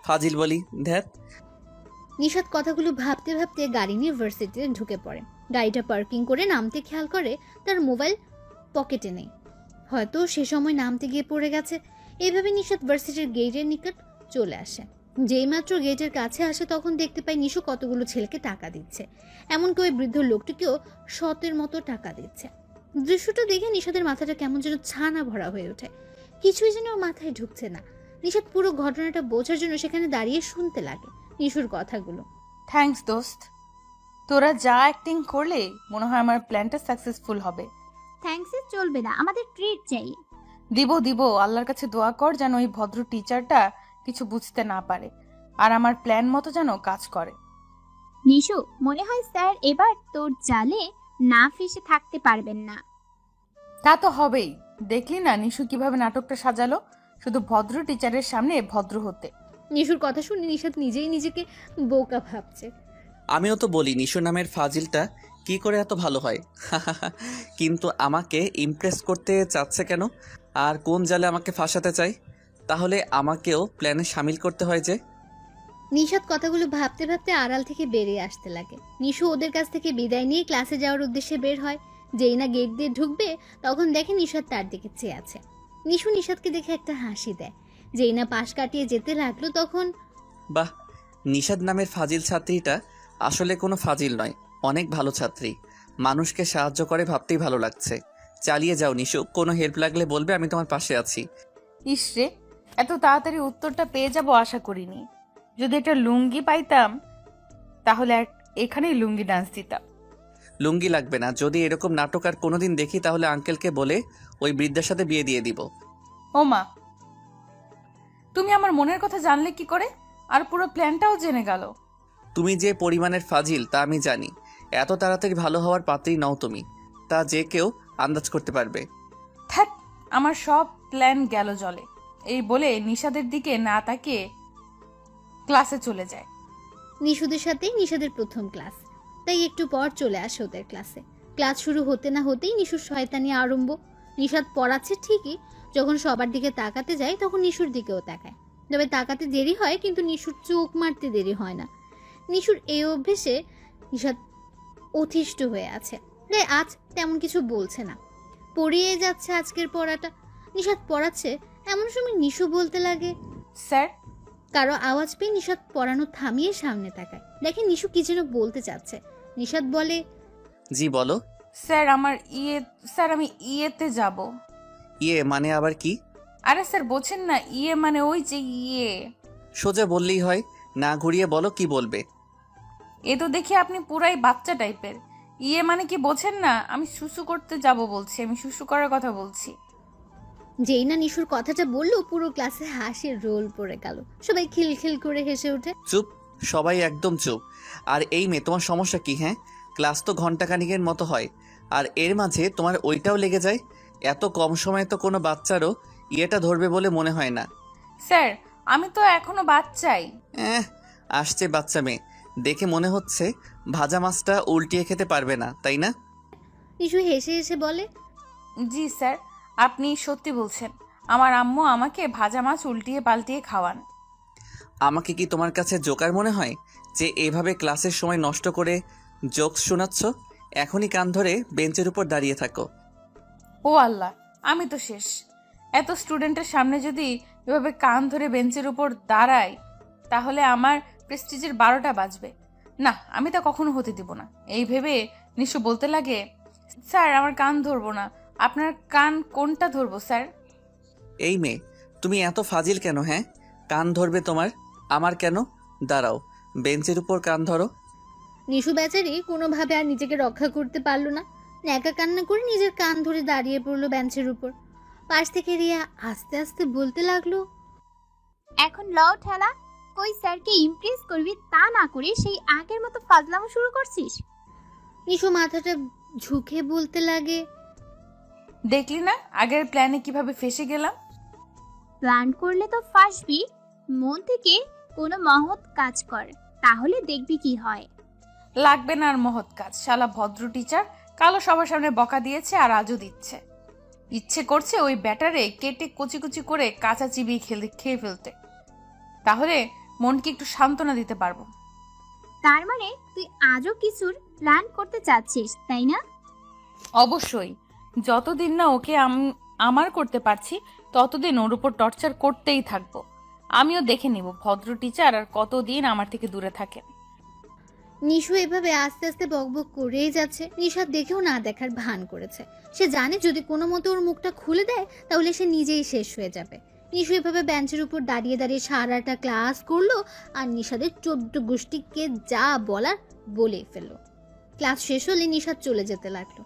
ফাজিল বলি, ধ্যাত। নিশাদ কথাগুলো ভাবতে ভাবতে গাড়ি নিয়ে ভার্সিটিতে ঢুকে পড়ে। গাড়িটা পার্কিং করে নামতে খেয়াল করে তার মোবাইল পকেটে নেই, হয়তো সে সময় নামতে গিয়ে পড়ে গেছে। এইভাবে নিশাদ ভার্সিটির গেটের নিকট চলে আসে। যেই মাত্র গেটের কাছে আসে তখন দেখতে পায় নিশু কতগুলো ছেলেকে টাকা দিচ্ছে, এমনকি ওই বৃদ্ধ লোকটিকেও শতের মতো টাকা দিচ্ছে। দৃশ্যটা দেখে নিশাদের মাথাটা কেমন যেন ছানা ভরা হয়ে ওঠে। কিছুই যেন ওর মাথায় ঢুকছে না। নিশাদ পুরো ঘটনাটা বোঝার জন্য সেখানে দাঁড়িয়ে শুনতে লাগে নিশুর কথাগুলো। থ্যাঙ্কস দোস্ত, তোরা যা অ্যাক্টিং করলে মনে হয় আমার প্ল্যানটা সাকসেসফুল হবে। থ্যাঙ্কসে চলবে না, আমাদের ট্রিট চাই। দিব, আল্লাহর কাছে দোয়া কর যেন ওই ভদ্র টিচারটা কিছু বুঝতে না পারে আর আমার প্ল্যান মতো যেন কাজ করে। নিশু, মনে হয় স্যার এবার তোর জালে না ফেসে থাকতে পারবেন না। তা তো হবেই, দেখলি না নিশু কিভাবে নাটকটা সাজালো, শুধু ভদ্র টিচারের সামনে ভদ্র হতে। নিশুর কথা শুনে নিশাদ নিজেই নিজেকে বোকা ভাবছে। আমিও তো বলি নিশু নামের ফাজিলটা কি করে এত ভালো হয়। কিন্তু আমাকে ইমপ্রেস করতে চাচ্ছে কেন? আর কোন জালে আমাকে ফাঁসাতে চাই? তাহলে আমাকেও প্ল্যানে সামিল করতে হয় যে। নিশাদ কথাগুলো ভাবতে ভাবতে আড়াল থেকে বেরিয়ে আসতে লাগে। নিশু ওদের কাছ থেকে বিদায় নিয়ে ক্লাসে যাওয়ার উদ্দেশ্যে বের হয়। যেই না গেট দিয়ে ঢুকবে তখন দেখে নিশাদ তার দিকে চেয়ে আছে। নিশু নিশাদকে দেখে একটা হাসি দেয়। যেই না পাশ কাটিয়ে যেতে লাগলো তখন বাহ, নিশাদ নামের ফাজিল ছাত্রীটা আসলে কোনো ফাজিল নয়, অনেক ভালো ছাত্রী, মানুষকে সাহায্য করে ভাবতেই ভালো লাগছে। চালিয়ে যাও নিশু, কোনো হেল্প লাগলে বলবে, আমি তোমার পাশে আছি। ইসরে, এত তাড়াতাড়ি উত্তরটা পেয়ে যাব আশা করিনি। যদি একটা লুঙ্গি পাইতাম তাহলে এখানেই লুঙ্গি ডান্স দিতাম। লুঙ্গি লাগবে না, যদি এরকম নাটক আর কোনোদিন দেখি তাহলে আঙ্কেলকে বলে ওই বৃদ্ধার সাথে বিয়ে দিয়ে দিব। ও মা, তুমি আমার মনের কথা জানলে কি করে, আর পুরো প্ল্যানটাও জেনে গেল? তুমি যে পরিমাণের ফাজিল তা আমি জানি। এত তাড়াতাড়ি ভালো হওয়ার পাত্রী নও তুমি, তা যে কেউ আন্দাজ করতে পারবে। থ্যাট, আমার সব প্ল্যান গেল জলে। এই বলে নিশাদের দিকে না তাকিয়ে ক্লাসে চলে যায়। নিশুদের সাথেই নিশাদের প্রথম ক্লাস, তাই একটু পর চলে আসে ওদের ক্লাসে। ক্লাস শুরু হতে না হতেই নিশুর শয়তানি আরম্ভ। নিশাদ পড়াচ্ছে ঠিকই, যখন সবার দিকে তাকাতে যায় তখন নিশুর দিকেও তাকায়। তবে তাকাতে দেরি হয় কিন্তু নিশুর চোখ মারতে দেরি হয় না। নিশুর এই অভ্যেসে নিশাদ অতিষ্ঠ হয়ে আছে, তাই আজ তেমন কিছু বলছে না, পড়িয়ে যাচ্ছে আজকের পড়াটা। নিশাদ পড়াচ্ছে এমন সময় নিশু বলতে লাগে, স্যার। কারো আওয়াজ পেয়ে নিশাদ পড়ানো থামিয়ে সামনে তাকায়, দেখে নিশু কি যেন বলতে চাচ্ছে। নিশাদ বলে, জি বলো। স্যার স্যার আমি ইয়েতে যাব। ইয়ে মানে আবার কি? আরে স্যার বোঝেন না, ইয়ে মানে ওই যে ইয়ে। সোজা বললেই হয়, না ঘুরিয়ে বলো কি বলবে। এ তো দেখি আপনি পুরাই বাচ্চা টাইপের। ইয়ে মানে কি বোঝেন না? আমি শুশু করতে যাব বলছি, আমি শুশু করার কথা বলছি। যেই না নিশুর কথাটা বললো পুরো ক্লাসে হাসির রোল পড়ে গেল, সবাই খিলখিল করে হেসে ওঠে। চুপ, সবাই একদম চুপ। আর এই মেয়ে, তোমার সমস্যা কি? হ্যাঁ, ক্লাস তো ঘন্টাখানিকের মতো হয়, আর এর মাঝে তোমার ওইটাও লেগে যায়। এত কম সময়ে তো কোনো বাচ্চারও ইয়েটা ধরবে বলে মনে হয় না। স্যার আমি তো এখনো বাচ্চাই। আসছে বাচ্চা মেয়ে, দেখে মনে হচ্ছে ভাজা মাছটা উল্টিয়ে খেতে পারবে না, তাই না? নিশু হেসে হেসে বলে, জি স্যার, আপনি সত্যি বলছেন। আমার আম্মু আমাকে ভাজা মাছ উল্টিয়ে পাল্টিয়ে খাওয়ান। আমাকে কি তোমার কাছে জোকার মনে হয় যে এভাবে ক্লাসের সময় নষ্ট করে জোকস শোনাচ্ছ? এখনই কান ধরে বেঞ্চের উপর দাঁড়িয়ে থাকো। ও আল্লাহ, আমি তো শেষ। এত স্টুডেন্টের সামনে যদি এভাবে কান ধরে বেঞ্চের উপর দাঁড়াই তাহলে আমার প্রেস্টিজের 12টা বাজবে। না, আমি তা কখনো হতে দিব না। এই ভেবে নিশু বলতে লাগে, স্যার আমার কান ধরবো না, আপনার কান কোনটা ধরবো স্যার? এই মেয়ে, তুমি এত ফাজিল কেন? হ্যাঁ, কান ধরবে তোমার, আমার কেন? দাঁড়াও, বেঞ্চের উপর কান ধরো। নিশু বেচারি কোনোভাবে আর নিজেকে রক্ষা করতে পারলো না। ন্যাকা কান্না করে নিজের কান ধরে দাঁড়িয়ে পড়লো বেঞ্চের উপর। পাশ থেকে রিয়া আস্তে আস্তে বলতে লাগলো, এখন লও ঠেলা, কই স্যারকে ইমপ্রেস করবি তা না করে সেই আগের মতো ফাজলামো শুরু করছিস। নিশু মাথাটা ঝুঁকে বলতে লাগে, দেখলি না আগের প্ল্যানে কিভাবে ফেসে গেলাম। প্ল্যান করলে তো ফাঁসবি, মন থেকে কোনো মহৎ কাজ কর, তাহলে দেখবি কি হয়। লাগবে না আর মহৎ কাজ। শালা ভদ্র টিচার কালো সবার সামনে বকা দিয়েছে আর আজও দিচ্ছে। ইচ্ছে করছে ওই ব্যাটারে কেটে কুচি কুচি করে কাঁচা চিবিয়ে খেয়ে ফেলতে, তাহলে মনকে একটু সান্ত্বনা দিতে পারবো। তার মানে তুই আজও কিছুর প্ল্যান করতে চাচ্ছিস, তাই না? অবশ্যই, যতদিন না ওকে আমার করতে পারছি ততদিন ওর উপর টর্চার করতেই থাকবো। আমিও দেখে নিব ভদ্র টিচার আর কতদিন আমার থেকে দূরে থাকে। নিশু এভাবে আস্তে আস্তে বকবক করেই যাচ্ছে। নিশাদ দেখেও না দেখার ভান করেছে। সে জানে যদি কোনো মতো ওর মুখটা খুলে দেয় তাহলে সে নিজেই শেষ হয়ে যাবে। নিশু এভাবে বেঞ্চের উপর দাঁড়িয়ে দাঁড়িয়ে সারাটা ক্লাস করলো আর নিশাদের 14 গোষ্ঠীকে যা বলার বলে ফেললো। ক্লাস শেষ হলে নিশাদ চলে যেতে লাগলো।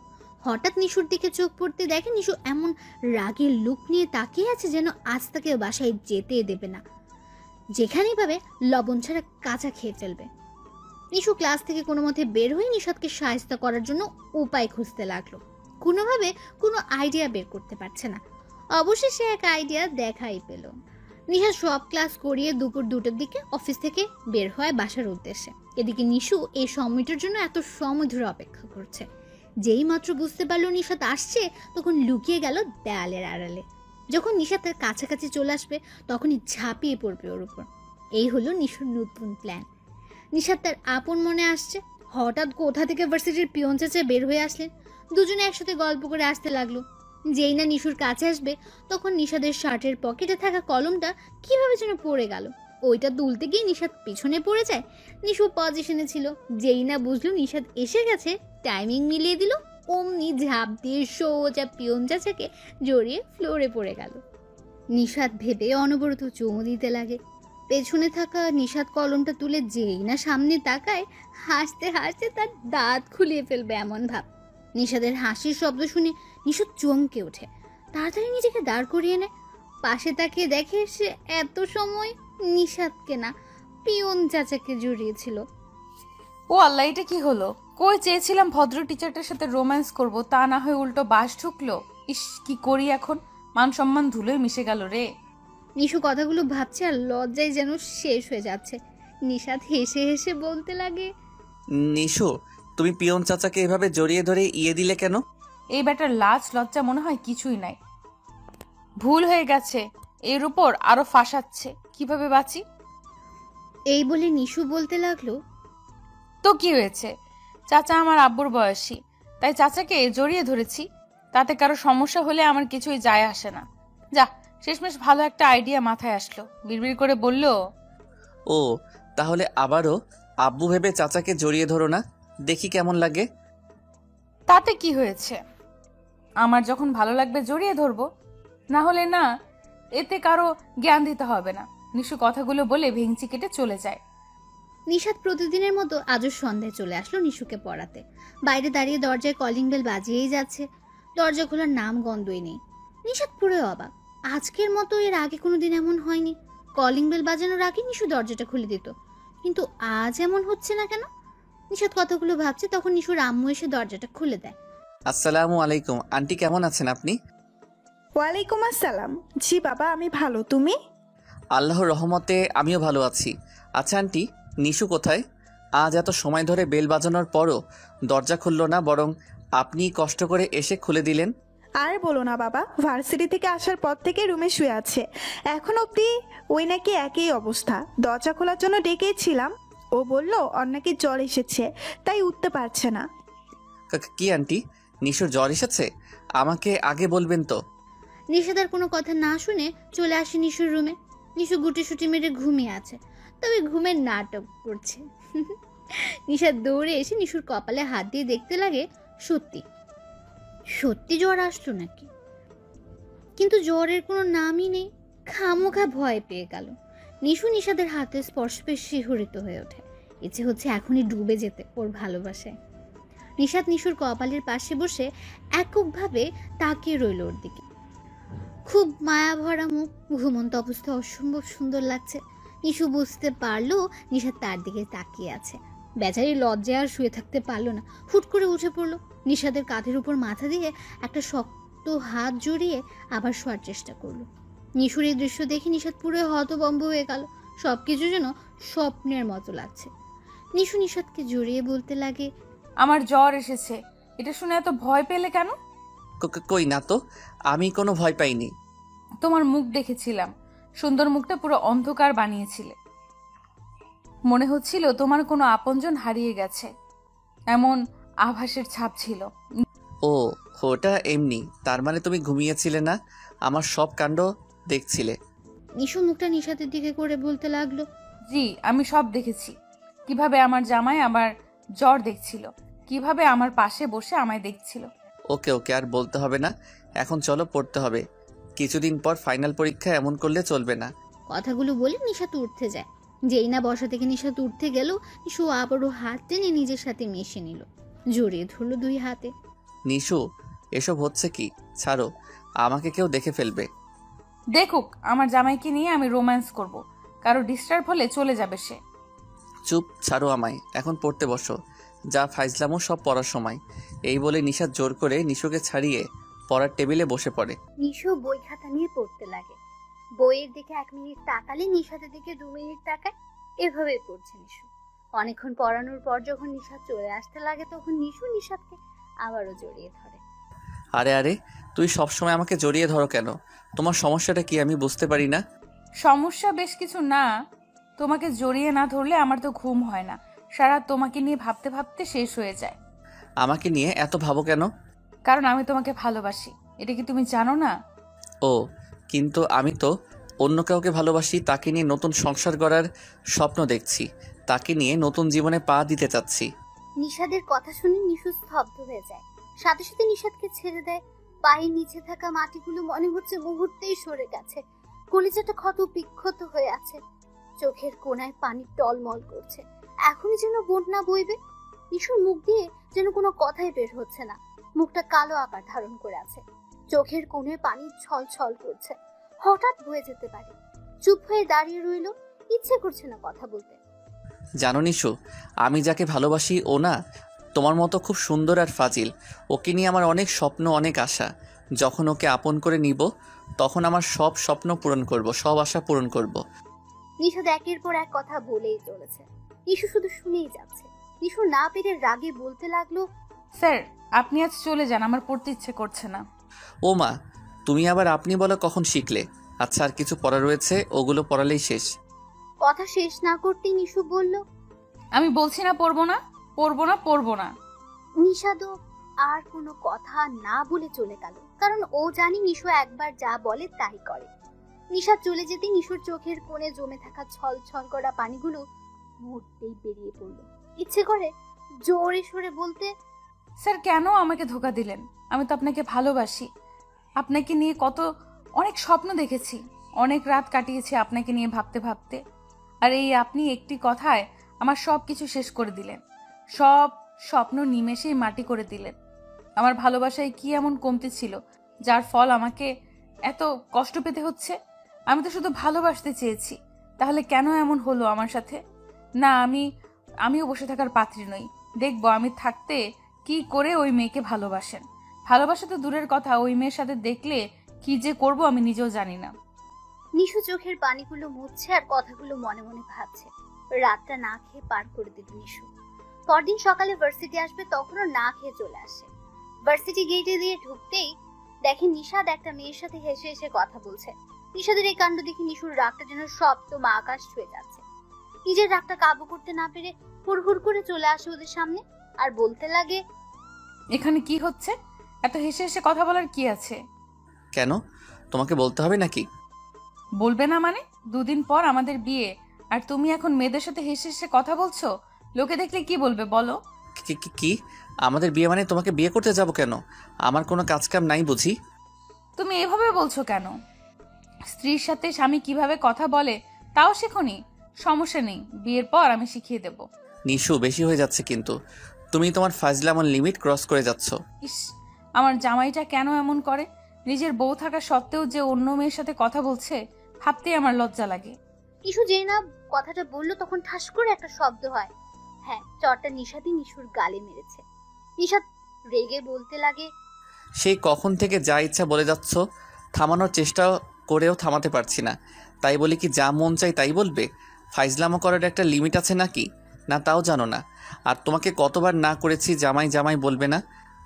হঠাৎ নিশুর দিকে চোখ পড়তে দেখে নিশু এমন রাগের লুক নিয়ে তাকিয়ে আছে যেন আজ তাকে বাসায় যেতে দেবে না, যেখানেই পাবে লবণ ছাড়া কাঁচা খেয়ে ফেলবে। নিশু ক্লাস থেকে কোনো মতে বের হয়ে নিশাদকে সাহায্য করার জন্য উপায় খুঁজতে লাগলো। কোনোভাবে কোনো আইডিয়া বের করতে পারছে না। অবশেষে এক আইডিয়া দেখাই পেল। নিশাদ সব ক্লাস করিয়ে দুপুর 2টার দিকে অফিস থেকে বের হয় বাসার উদ্দেশ্যে। এদিকে নিশু এই সময়টার জন্য এত সময় ধরে অপেক্ষা করছে। যেই মাত্র বুঝতে পারলো নিশাদ আসছে তখন লুকিয়ে গেল দেয়ালের আড়ালে। যখন নিশাদ তার কাছাকাছি চলে আসবে তখনই ঝাঁপিয়ে পড়বে ওর উপর। এই হলো নিশুর নতুন প্ল্যান। নিশাদ তার আপন মনে আসছে। হঠাৎ কোথা থেকে ভার্সিটির পিয়ন চাচা বের হয়ে আসলেন। দুজনে একসাথে গল্প করে আসতে লাগলো। যেই না নিশুর কাছে আসবে তখন নিশাদের শার্টের পকেটে থাকা কলমটা কিভাবে যেন পড়ে গেল। ওইটা তুলতে গিয়ে নিশাদ পিছনে পড়ে যায়। নিশু পজিশনে ছিল। যেই না বুঝলো নিশাদ এসে গেছে, টাইমিং মিলিয়ে দিল, অমনি ঝাঁপ দিয়ে সোজা পিয়ন চাচাকে জড়িয়ে ফ্লোরে পড়ে গেল। নিশাদ ভেবে অনবরত চুমু দিতে লাগে। পেছনে থাকা নিশাদ কলমটা তুলে যেই না সামনে তাকায়, হাসতে হাসতে তার দাঁত খুলিয়ে ফেলবে এমন ভাব। নিশাদের হাসির শব্দ শুনে নিশাদ চমকে ওঠে। তাড়াতাড়ি নিজেকে দাঁড় করিয়ে নেয়। পাশে তাকিয়ে দেখে সে এত সময় নিশাদকে না, পিয়ন চাচাকে জড়িয়েছিল। ও আল্লাহ, এটা কি হলো? কই চেয়েছিলাম ভদ্র টিচারটার সাথে রোম্যান্স করব, তা না হয়ে উল্টো বাস ঢুকলো। ইস, কি করি এখন? মান সম্মান ধুলোয় মিশে গেল রে। নিশু কথাগুলো ভাবছে আর লজ্জায় যেন শেষ হয়ে যাচ্ছে। নিশাদ হেসে হেসে বলতে লাগে, নিশু, তুমি পিয়ন চাচাকে এভাবে জড়িয়ে ধরে ইয়ে দিলে কেন? এই ব্যাটার লাজ লজ্জা মনে হয় কিছুই নাই। ভুল হয়ে গেছে, এর উপর আরো ফাঁসাচ্ছে, কিভাবে বাঁচি? এই বলে নিশু বলতে লাগলো, তো কি হয়েছে? চাচা আমার আব্বুর বয়সী, তাই চাচাকে জড়িয়ে ধরেছি। তাতে কারো সমস্যা হলে আমার কিছুই যায় আসে না। যা, শেষমেশ ভালো একটা আইডিয়া মাথায় আসলো। বিড়বিড় করে বলল, ও, তাহলে আবারও আব্বু ভেবে চাচাকে জড়িয়ে ধরো না, দেখি কেমন লাগে। তাতে কি হয়েছে? আমার যখন ভালো লাগবে জড়িয়ে ধরবো, না হলে না। এতে কারো জ্ঞান দিতে হবে না। নিশু কথাগুলো বলে ভেঙচি কেটে চলে যায়। নিশাদ প্রতিদিনের মতো আজও সন্ধ্যায় চলে আসলো নিশুকে পড়াতে। বাইরে দাঁড়িয়ে দরজায় কলিং বেল বাজিয়েই যাচ্ছে। দরজা খোলার নাম গন্ধই নেই। নিশাদ পুরো অবাক। আজকের মতো এর আগে কোনোদিন এমন হয়নি। কলিং বেল বাজানোর আগে নিশু দরজাটা খুলে দিত, কিন্তু আজ এমন হচ্ছে না কেন? নিশাদ কথাগুলো ভাবছে, তখন নিশুর আম্মু এসে দরজাটা খুলে দেয়। আসসালামু আলাইকুম আন্টি, কেমন আছেন আপনি? ওয়ালাইকুম আসসালাম। জি বাবা, আমি ভালো, তুমি? আল্লাহর রহমতে আমিও ভালো আছি। আচ্ছা আন্টি, নিশু কোথায়? আজ এত সময় ধরে বেল বাজানোর পরও দরজা খুললো না, বরং আপনি কষ্ট করে এসে খুলে দিলেন। আর বলো না বাবা, ভার্সিটি থেকে আসার পর থেকে রুমে শুয়ে আছে। এখন অবধি ওই নাকি একই অবস্থা। দরজা খোলার জন্য ডেকেছিলাম, ও বলল ওর নাকি জ্বর এসেছে, তাই উঠতে পারছে না। কি আন্টি, নিশুর জ্বর এসেছে? আমাকে আগে বলবেন তো। নিশাদার কোনো কথা না শুনে চলে আসে নিশুর রুমে। নিশু গুটিসুটি মেরে ঘুমিয়ে আছে, তবে ঘুমের নাটক করছে। নিশাদ দৌড়ে এসে নিশুর কপালে হাত দিয়ে দেখতে লাগে সত্যি সত্যি জ্বর আসলো নাকি। কিন্তু জ্বরের কোনো নামই নেই। খামোখা ভয় পেয়ে গেল। নিশু নিশাদের হাতে স্পর্শ পেয়ে শিহরিত হয়ে ওঠে। ইচ্ছে হচ্ছে এখনই ডুবে যেতে ওর ভালোবাসায়। নিশাত নিশুর কপালের পাশে বসে এককভাবে তাকিয়ে রইল ওর দিকে। খুব মায়া ভরা মুখ, ঘুমন্ত অবস্থায় অসম্ভব সুন্দর লাগছে। নিশু বুঝতে পারলো নিশাত তার দিকে তাকিয়ে আছে। বেচারি লজ্জায় আর শুয়ে থাকতে পারলো না, হুট করে উঠে পড়লো। নিশাতের কাঁধের উপর মাথা দিয়ে একটা শক্ত হাত জড়িয়ে আবার শোয়ার চেষ্টা করলো। নিশুর এই দৃশ্য দেখে নিশাত পুরো হতভম্ব হয়ে গেল। সবকিছু যেন স্বপ্নের মতো লাগছে। নিশু নিশাতকে জড়িয়ে বলতে লাগে, আমার জ্বর এসেছে। এটা শুনে এত ভয় পেলে কেন? কই না তো, আমি কোনো ভয় পাইনি। তোমার মুখ দেখেছিলাম, সুন্দর মুখটা পুরো অন্ধকার বানিয়েছিলে। মনে হচ্ছিল তোমার কোনো আপনজন হারিয়ে গেছে, এমন আভাসের ছাপ ছিল। ও, ওটা এমনি। তার মানে তুমি ঘুমিয়েছিলে না, আমার সব কাণ্ড দেখছিলে। নিশু মুখটা নিশাতের দিকে করে বলতে লাগলো, জি, আমি সব দেখেছি। কিভাবে আমার জামাই আমার জ্বর দেখছিল, কিভাবে আমার পাশে বসে আমায় দেখছিল। ওকে ওকে, আর বলতে হবে না। এখন চলো, পড়তে হবে। কিছুদিন পর ফাইনাল পরীক্ষা, এমন করলে চলবে না। কথাগুলো বলে নিশাত উঠতে যায়। যেই না বসা থেকে নিশাত উঠতে গেল, নিশু আবারও হাত টেনে নিজের সাথে মিশে নিল, জড়িয়ে ধরলো দুই হাতে। নিশু, এসব হচ্ছে কি? ছাড়ো, আমাকে কেউ দেখে ফেলবে। দেখুক, আমার জামাইকে নিয়ে আমি রোম্যান্স করব, কারো ডিস্টার্ব হলে চলে যাবে সে। চুপ, ছাড়ো আমায়, এখন পড়তে বসো। যা ফাইজলামও সব পড়ার সময়। এই বলে নিশা জোর করে নিশুকে ছাড়িয়ে পড়ার টেবিলে বসে পড়ে। নিশু বই খাতা নিয়ে পড়তে লাগে। বইয়ের দিকে 1 মিনিট তাকালে নিশাতের দিকে 2 মিনিট তাকায়। এভাবেই পড়ছে নিশু। অনেকক্ষণ পড়ানোর পর যখন নিশাত চলে আসতে লাগে, তখন নিশু নিশাতকে আবারও জড়িয়ে ধরে। আরে আরে, তুই সবসময় আমাকে জড়িয়ে ধরো কেন? তোমার সমস্যাটা কি আমি বুঝতে পারি না। সমস্যা বেশ কিছু না। তোমাকে জড়িয়ে না ধরলে আমার তো ঘুম হয় না, সারা তোমাকে নিয়ে ভাবতে ভাবতে শেষ হয়ে যায়। আমাকে নিয়ে এত ভাবো কেন? কারণ আমি তোমাকে ভালোবাসি, এটা কি তুমি জানো না? ও, কিন্তু আমি তো অন্য কাউকে ভালোবাসি। তাকে নিয়ে নতুন সংসার গড়ার স্বপ্ন দেখছি। তাকে নিয়ে নতুন জীবনে পা দিতে চাচ্ছি। নিশাদের কথা শুনে নিশু স্তব্ধ হয়ে যায়। সাথে সাথে নিশাদকে ছেড়ে দেয়। পায়ের নিচে থাকা মাটিগুলো মনে হচ্ছে মুহূর্তেই সরে গেছে। কলিজাটা ক্ষত বিক্ষত হয়ে আছে। চোখের কোণায় পানি টলমল করছে। এখনই যেন বন্যা বইবে। নিশুর মুখ দিয়ে যেন কোনো কথাই বের হচ্ছে না। মুখটা কালো আকার ধারণ করে আছে। চোখের কোণে পানি ছল ছল করছে। হঠাৎ বয়ে যেতে পারে। চুপ হয়ে দাঁড়িয়ে রইল। ইচ্ছে করছে না কথা বলতে। জানো নিশু, আমি যাকে ভালোবাসি ও না তোমার মতো খুব সুন্দর আর ফাজিল। ওকে নিয়ে আমার অনেক স্বপ্ন, অনেক আশা। যখন ওকে আপন করে নিব, তখন আমার সব স্বপ্ন পূরণ করব, সব আশা পূরণ করব। নিশাদ একের পর এক কথা বলেই চলেছে। নিশু শুধু শুনেই যাচ্ছে। নিশু না পেরে রাগে বলতে লাগলো, স্যার, আপনি আজ চলে যান, আমার পড়তে ইচ্ছে করছে না। ও মা, তুমি আবার আপনি বলা কখন শিখলে? আচ্ছা, আর কিছু পড়া রয়েছে, ওগুলো পড়ালেই শেষ। কথা শেষ না করতেই নিশু বলল, আমি বলছি না পড়বো না, পড়বো না, পড়বো না। নিশাদও আর কোনো কথা না বলে চলে গেল। কারণ ও জানি নিশু একবার যা বলে তাই করে। নিশাদ চলে যেতে নিশুর চোখের কোণে জমে থাকা ছল ছল করা পানিগুলো মুহূর্তেই বেরিয়ে পড়ল। ইচ্ছে করে জোরে সরে বলতে, স্যার, কেন আমাকে ধোকা দিলেন? আমি তো আপনাকে ভালোবাসি। আপনাকে নিয়ে অনেক স্বপ্ন দেখেছি, অনেক রাত কাটিয়েছি আপনাকে নিয়ে ভাবতে ভাবতে। আর এই আপনি একটি কথায় আমার সব কিছু শেষ করে দিলেন। সব স্বপ্ন নিমেষেই মাটি করে দিলেন। আমার ভালোবাসায় কি এমন কমতি ছিল যার ফল আমাকে এত কষ্ট পেতে হচ্ছে? আমি তো শুধু ভালোবাসতে চেয়েছি, তাহলে কেন এমন হলো আমার সাথে? না, আমিও বসে থাকার পাত্রী নই। দেখবো আমি থাকতে কি করে ওই মেয়েকে ভালোবাসেন। ভালোবাসা তো দূরের কথা, ওই মেয়ের সাথে দেখলে কি যে করব আমি নিজেও জানি না। নিশু চোখের পানিগুলো মুছছে আর কথাগুলো মনে মনে ভাবছে। রাতটা না খেয়ে পার করে দিল নিশু। পরদিন সকালে ভার্সিটি আসবে, তখনও না খেয়ে চলে আসে। ভার্সিটি গেটে দিয়ে ঢুকতেই দেখে নিশাদ একটা মেয়ের সাথে হেসে হেসে কথা বলছে। নিশাদের এই কাণ্ড দেখে নিশুর রাগটা যেন সপ্তম আকাশ ছুঁয়ে যাচ্ছে। নিজের রাগটা কাবু করতে না পেরে হুড়হুড় করে চলে আসে ওদের সামনে আর বলতে লাগে, এখানে কি হচ্ছে? এত হেসে হেসে কথা বলার কি আছে? কেন, তোমাকে বলতে হবে নাকি? বলবে না মানে? 2 দিন পর আমাদের বিয়ে, আর তুমি এখন মেয়েদের সাথে হেসে হেসে কথা বলছো? লোকে দেখলে কি বলবে বলো? কি আমাদের বিয়ে মানে তোমাকে বিয়ে করতে যাব কেন? আমার কোনো কাজ কাম নাই বুঝি? তুমি এভাবে বলছো কেন? স্ত্রীর সাথে স্বামী কিভাবে কথা বলে তাও শেখোনি? সমস্যা নেই, বিয়ের পর আমি শিখিয়ে দেব। নিশু, বেশি হয়ে যাচ্ছে কিন্তু। তুমি তোমার ফাজলামোর লিমিট ক্রস করে যাচ্ছ। ইস, আমার জামাইটা কেন এমন করে? নিজের বউ থাকা সত্ত্বেও যে অন্য মেয়ের সাথে কথা বলছে ভাবতেই আমার লজ্জা লাগে। নিশু যেই না কথাটা বললো তখন ঠাস করে একটা শব্দ হয়। হ্যাঁ, চরটা নিশাদই নিশুর গালে মেরেছে। নিশাদ রেগে বলতে লাগে, সেই কখন থেকে যা ইচ্ছা বলে যাচ্ছ, থামানোর চেষ্টা করেও থামাতে পারছি না। তাই বলি কি যা মন চাই তাই বলবে? ফাইজলামো করার একটা লিমিট আছে নাকি? না তাও জানো না। আর তোমাকে কতবার না করেছি জামাই জামাই বলবে না,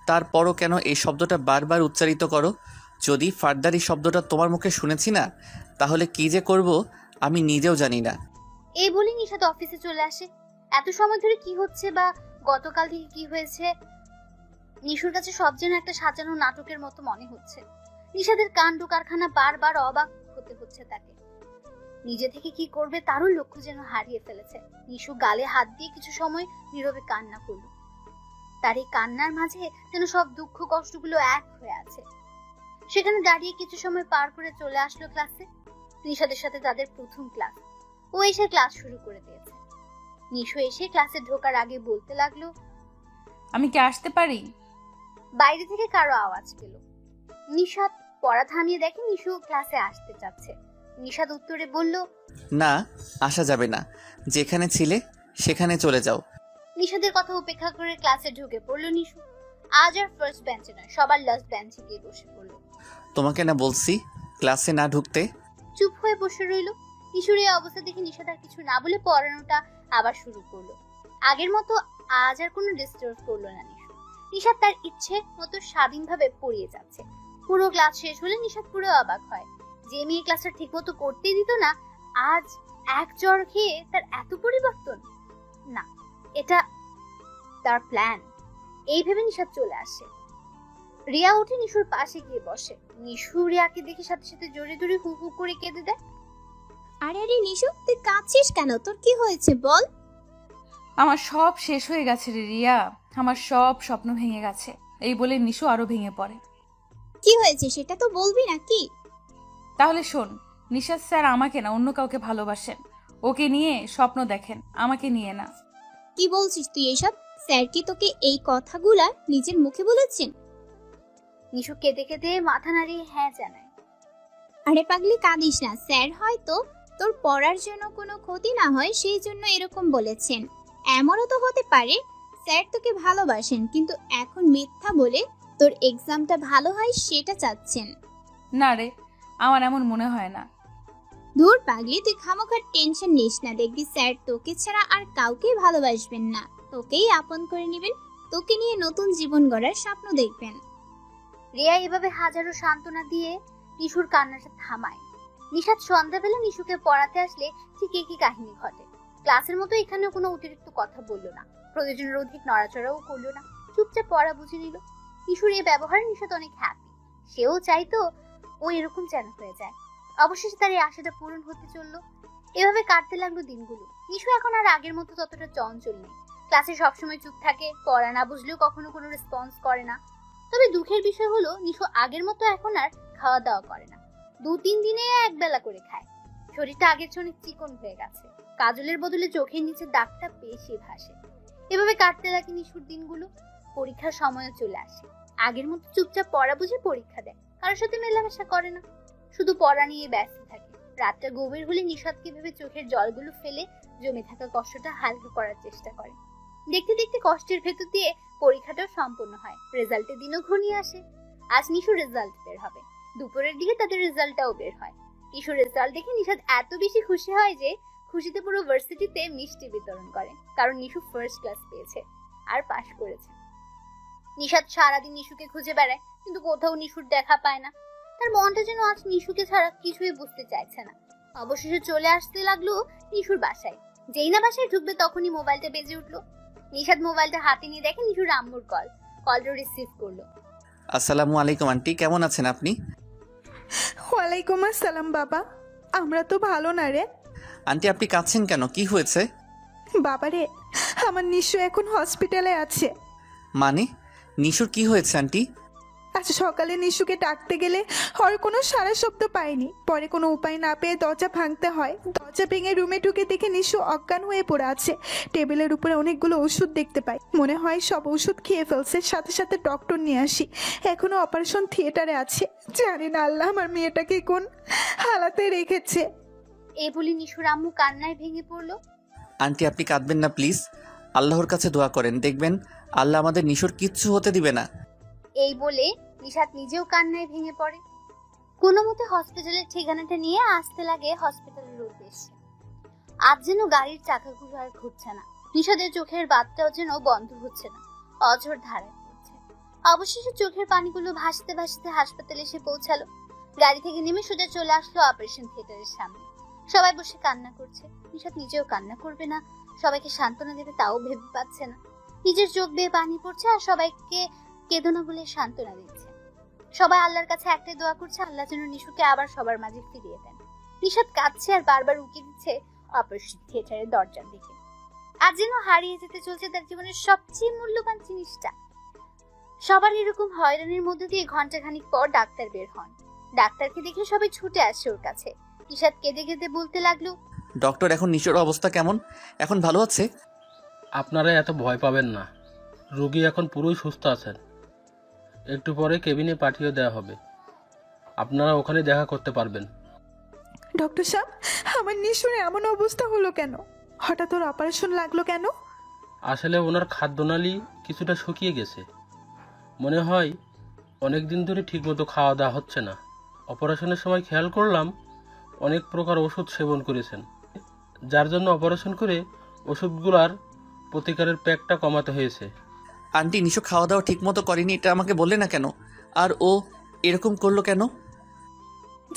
তারপরও কেন এই শব্দটা বারবার উচ্চারিত করো? যদি ফার্দার এই শব্দটা তোমার মুখে শুনেছি না, তাহলে কি যে করব আমি নিজেও জানি না। এই বলে নিশাদ অফিসে চলে আসে। এত সময় ধরে কি হচ্ছে বা গতকাল থেকে কি হয়েছে নিশুর কাছে সব যেন একটা সাজানো নাটকের মতো মনে হচ্ছে। নিশাদের কাণ্ড কারখানা বারবার অবাক হতে হচ্ছে তাকে। নিজে থেকে কি করবে তারও লক্ষ্য যেন হারিয়ে ফেলেছে। নিশু গালে হাত দিয়ে কিছু সময় নীরবে কান্না করলো। তার এই কান্নার মাঝে যেন সব দুঃখ কষ্টগুলো এক হয়ে আছে। সেখানে দাঁড়িয়ে কিছু সময় পার করে চলে আসলো ক্লাসে। নিশাদের সাথে তাদের প্রথম ক্লাস। ও এসে ক্লাস শুরু করে দিয়েছে। নিশু এসে ক্লাসে ঢোকার আগে বলতে লাগলো, আমি কি আসতে পারি? বাইরে থেকে কারো আওয়াজ পেল। নিশাদ পড়া থামিয়ে দেখে নিশু ক্লাসে আসতে চাচ্ছে। নিশাদ উত্তরে বলল, না, আসা যাবে না। যেখানে ছিলে সেখানে চলে যাও। নিশাদের কথা উপেক্ষা করে ক্লাসে ঢুকে পড়লো নিশু। আজ আর ফার্স্ট বেঞ্চে নয়, সবার লাস্ট বেঞ্চে গিয়ে বসে পড়লো। তোমাকে না বলছি ক্লাসে না ঢুকতে? চুপ হয়ে বসে রইল। নিশুর এই অবস্থা দেখে নিশাদ আর কিছু না বলে পড়ানোটা আবার শুরু করলো। আগের মতো আজ আর কোনো ডিস্টার্ব করলো না নিশু। নিশাদ তার ইচ্ছে মতো স্বাধীনভাবে পড়িয়ে যাচ্ছে। পুরো ক্লাস শেষ হলে নিশাদ পুরো অবাক হয়। যে মেয়ে ক্লাসটা ঠিক মতো করতেই দিত না, আজ এক চড় খেয়ে তার এত পরিবর্তন। না, এটা তার প্ল্যান। এই ভেবে নিশাদ চলে আসে। রিয়া উঠে নিশুর পাশে গিয়ে বসে। নিশু রিয়াকে দেখে সাথে সাথে জোরে জোরে হু হু করে কেঁদে দেয়। আরে আরে নিশু, তুই কাঁদছিস কেন? তোর কি হয়েছে বল। আমার সব শেষ হয়ে গেছে রে রিয়া, আমার সব স্বপ্ন ভেঙে গেছে। এই বলে নিশু আরো ভেঙে পড়ে। কি হয়েছে সেটা তো বলবি নাকি? তাহলে শোন, নিশাদ স্যার আমাকে না অন্য কাউকে ভালোবাসেন। ওকে নিয়ে স্বপ্ন দেখেন, আমাকে নিয়ে না। কি বলছিস তুই এসব? স্যার কি তোকে এই কথাগুলা নিজের মুখে বলেছেন? নিশু কেঁদে কেঁদে মাথা নাড়িয়ে হ্যাঁ জানায়। আরে পাগলি, কাঁদিস না। স্যার হয়তো তোর পড়ার জন্য কোনো ক্ষতি না হয় সেই জন্য এরকম বলেছেন। এমনও তো হতে পারে স্যার তোকে ভালোবাসেন, কিন্তু এখন মিথ্যা বলে তোর এক্সামটা ভালো হয় সেটা চাচ্ছেন। না রে, আমার এমন মনে হয় না। ধুর পাগলি, তুই খামোখার টেনশন নিস না। দেখবি স্যার তোকে ছাড়া আর কাউকেই ভালোবাসবেন না, তোকেই আপন করে নেবেন। তোকে নিয়ে নতুন জীবন গড়ার স্বপ্ন দেখবেন। রিয়া এভাবে হাজারো সান্ত্বনা দিয়ে নিশুর কান্নাটা থামায়। নিশাদ সন্ধ্যাবেলা নিশুকে পড়াতে আসলে ঠিক একই কাহিনী ঘটে। ক্লাসের মতো এখানেও কোনো অতিরিক্ত কথা বললো না, প্রয়োজনের অধিক নড়াচড়াও করলো না, চুপচাপ পড়া বুঝে নিল। নিশুর এই ব্যবহারে নিশাদ অনেক হ্যাপি। সেও চাইতো ও এরকম যেন হয়ে যায়। অবশেষে তার এই আশাটা পূরণ হতে চললো। এভাবে কাটতে লাগলো দিনগুলো। নিশু এখন আর আগের মতো ততটা চঞ্চল নেই। ক্লাসে সবসময় চুপ থাকে, পড়া না বুঝলেও কখনো কোনো রেসপন্স করে না। তবে দুঃখের বিষয় হলো নিশু আগের মতো এখন আর খাওয়া দাওয়া করে না। 2-3 দিনে একবেলা করে খায়। শরীরটা আগের চেয়ে অনেক চিকন হয়ে গেছে। কাজলের বদলে চোখের নিচে দাগটা বেশি ভাসে। এভাবে কাটতে লাগে নিশুর দিনগুলো। পরীক্ষার সময়ও চলে আসে। আগের মতো চুপচাপ পড়া বুঝে পরীক্ষা দেয়, কারোর সাথে মেলামেশা করে না, শুধু পড়া নিয়ে ব্যস্ত থাকে। রাতটা গভীর হলে নিশাদকে ভেবে চোখের জলগুলো ফেলে জমে থাকা কষ্টটা হালকা করার চেষ্টা করে। দেখতে দেখতে কষ্টের ভেতর দিয়ে পরীক্ষাটাও সম্পূর্ণ হয়। রেজাল্টের দিনও ঘনিয়ে আসে। আজ নিশুর রেজাল্ট বের হবে। দুপুরের দিকে তাদের রেজাল্টটাও বের হয়। নিশুর রেজাল্ট দেখে নিশাদ এত বেশি খুশি হয় যে খুশিতে পুরো ভার্সিটিতে মিষ্টি বিতরণ করে, কারণ নিশু ফার্স্ট ক্লাস পেয়েছে আর পাশ করেছে। নিশাদ সারাদিন নিশুকে খুঁজে বেড়ায়, কিন্তু কোথাও নিশুর দেখা পায় না। তার মনটা যেন আজ নিশুকে ছাড়া কিছুই বুঝতে চাইছে না। অবশেষে চলে আসতে লাগলো নিশুর বাসায়। যেই না বাসায় ঢুকবে তখনই মোবাইলটা বেজে উঠলো। নিশাদ মোবাইলটা হাতে নিয়ে দেখে নিশুর আম্মুর কলটা রিসিভ করলো। আসসালামু আলাইকুম আন্টি, কেমন আছেন আপনি? ওয়ালাইকুম আসসালাম বাবা, আমরা তো ভালো না রে। আন্টি আপনি কাঁদছেন কেন, কি হয়েছে? বাবা রে, আমার নিশু এখন হসপিটালে আছে। মানে নিশুর কি হয়েছে আন্টি? আজ সকালে নিশুকে ডাকতে গেলে ওর কোনো সারা শব্দ পাইনি। পরে কোনো উপায় না পেয়ে দরজা ভাঙতে হয়। দরজা দরজা ভেঙে রুমে ঢুকে দেখে নিশু অজ্ঞান হয়ে পড়ে আছে। টেবিলের উপরে অনেকগুলো ওষুধ দেখতে পাই। মনে হয় সব ওষুধ খেয়ে ফেলছে। সাথে সাথে ডক্টর নিয়ে আসি। এখনো অপারেশন থিয়েটারে আছে। জানি না আল্লাহ আমার মেয়েটাকে কোন হালাতে রেখেছে। এই বলে নিশুর আম্মু কান্নায় ভেঙে পড়লো। আন্টি আপনি কাঁদবেন না প্লিজ, আল্লাহর কাছে দোয়া করেন, দেখবেন আল্লাহ আমাদের নিশোর কিচ্ছু হতে দিবে না। এই বলে নিশাত নিজেও কান্নায় ভেঙে পড়ে। কোনো মতে হসপিটালের ঠিকানাটা নিয়ে আসতে লাগে হসপিটালের উদ্দেশ্যে। আজ যেন গাড়ির চাকাগুলো আর ঘুরছে না। নিশাদের চোখের বাতটাও যেন বন্ধ হচ্ছে না, অঝোর ধারায় পড়ছে। অবশেষে চোখের পানিগুলো ভাসতে ভাসতে হাসপাতালে এসে পৌঁছালো। গাড়ি থেকে নেমে সোজা চলে আসলো অপারেশন থিয়েটারের সামনে। সবাই বসে কান্না করছে। নিশাত নিজেও কান্না করবে না, সবাইকে সান্ত্বনা দেবে তাও ভেবে পাচ্ছে না। নিজের চোখ বেয়ে পানি পড়ছে আর সবাইকে কেঁদো না বলে সান্ত্বনা দিচ্ছে। সবাই আল্লাহর কাছে একটাই দোয়া করছে, আল্লাহ যেন নিশুকে আবার সবার মাঝে ফিরিয়ে দেন। নিশাত কাঁদছে আর বারবার উকি দিচ্ছে অপারেশন থিয়েটারের দরজার দিকে। আর যেন হারিয়ে যেতে চলছে তার জীবনের সবচেয়ে মূল্যবান জিনিসটা। সবার এরকম হয়রানির মধ্যে দিয়ে ঘন্টাখানিক পর ডাক্তার বের হন। ডাক্তারকে দেখে সবাই ছুটে আসে ওর কাছে। নিশাত কেঁদে কেঁদে বলতে লাগলো, ডক্টর এখন নিশোর অবস্থা কেমন? এখন ভালো আছে? আপনারা এত ভয় পাবেন না, রোগী এখন পুরোই সুস্থ আছেন। একটু পরে কেবিনে পাঠিয়ে দেওয়া হবে, আপনারা ওখানে দেখা করতে পারবেন। ডক্টর সাহেব, আমার নিশুর এমন অবস্থা হলো কেন? হঠাৎ ওর অপারেশন লাগলো কেন? আসলে ওনার খাদ্যনালী কিছুটা শুকিয়ে গেছে। মনে হয় অনেক দিন ধরে ঠিকমতো খাওয়া দাওয়া হচ্ছে না। অপারেশনের সময় খেয়াল করলাম অনেক প্রকার ওষুধ সেবন করেছেন, যার জন্য অপারেশন করে ওষুধগুলোর প্রতিকারের প্যাকটা কমাতে হয়েছে। আন্টি নিশো খাওয়া দাওয়া ঠিক মতো করেনি, এটা আমাকে বললে না কেন? আর ও এরকম করলো কেন?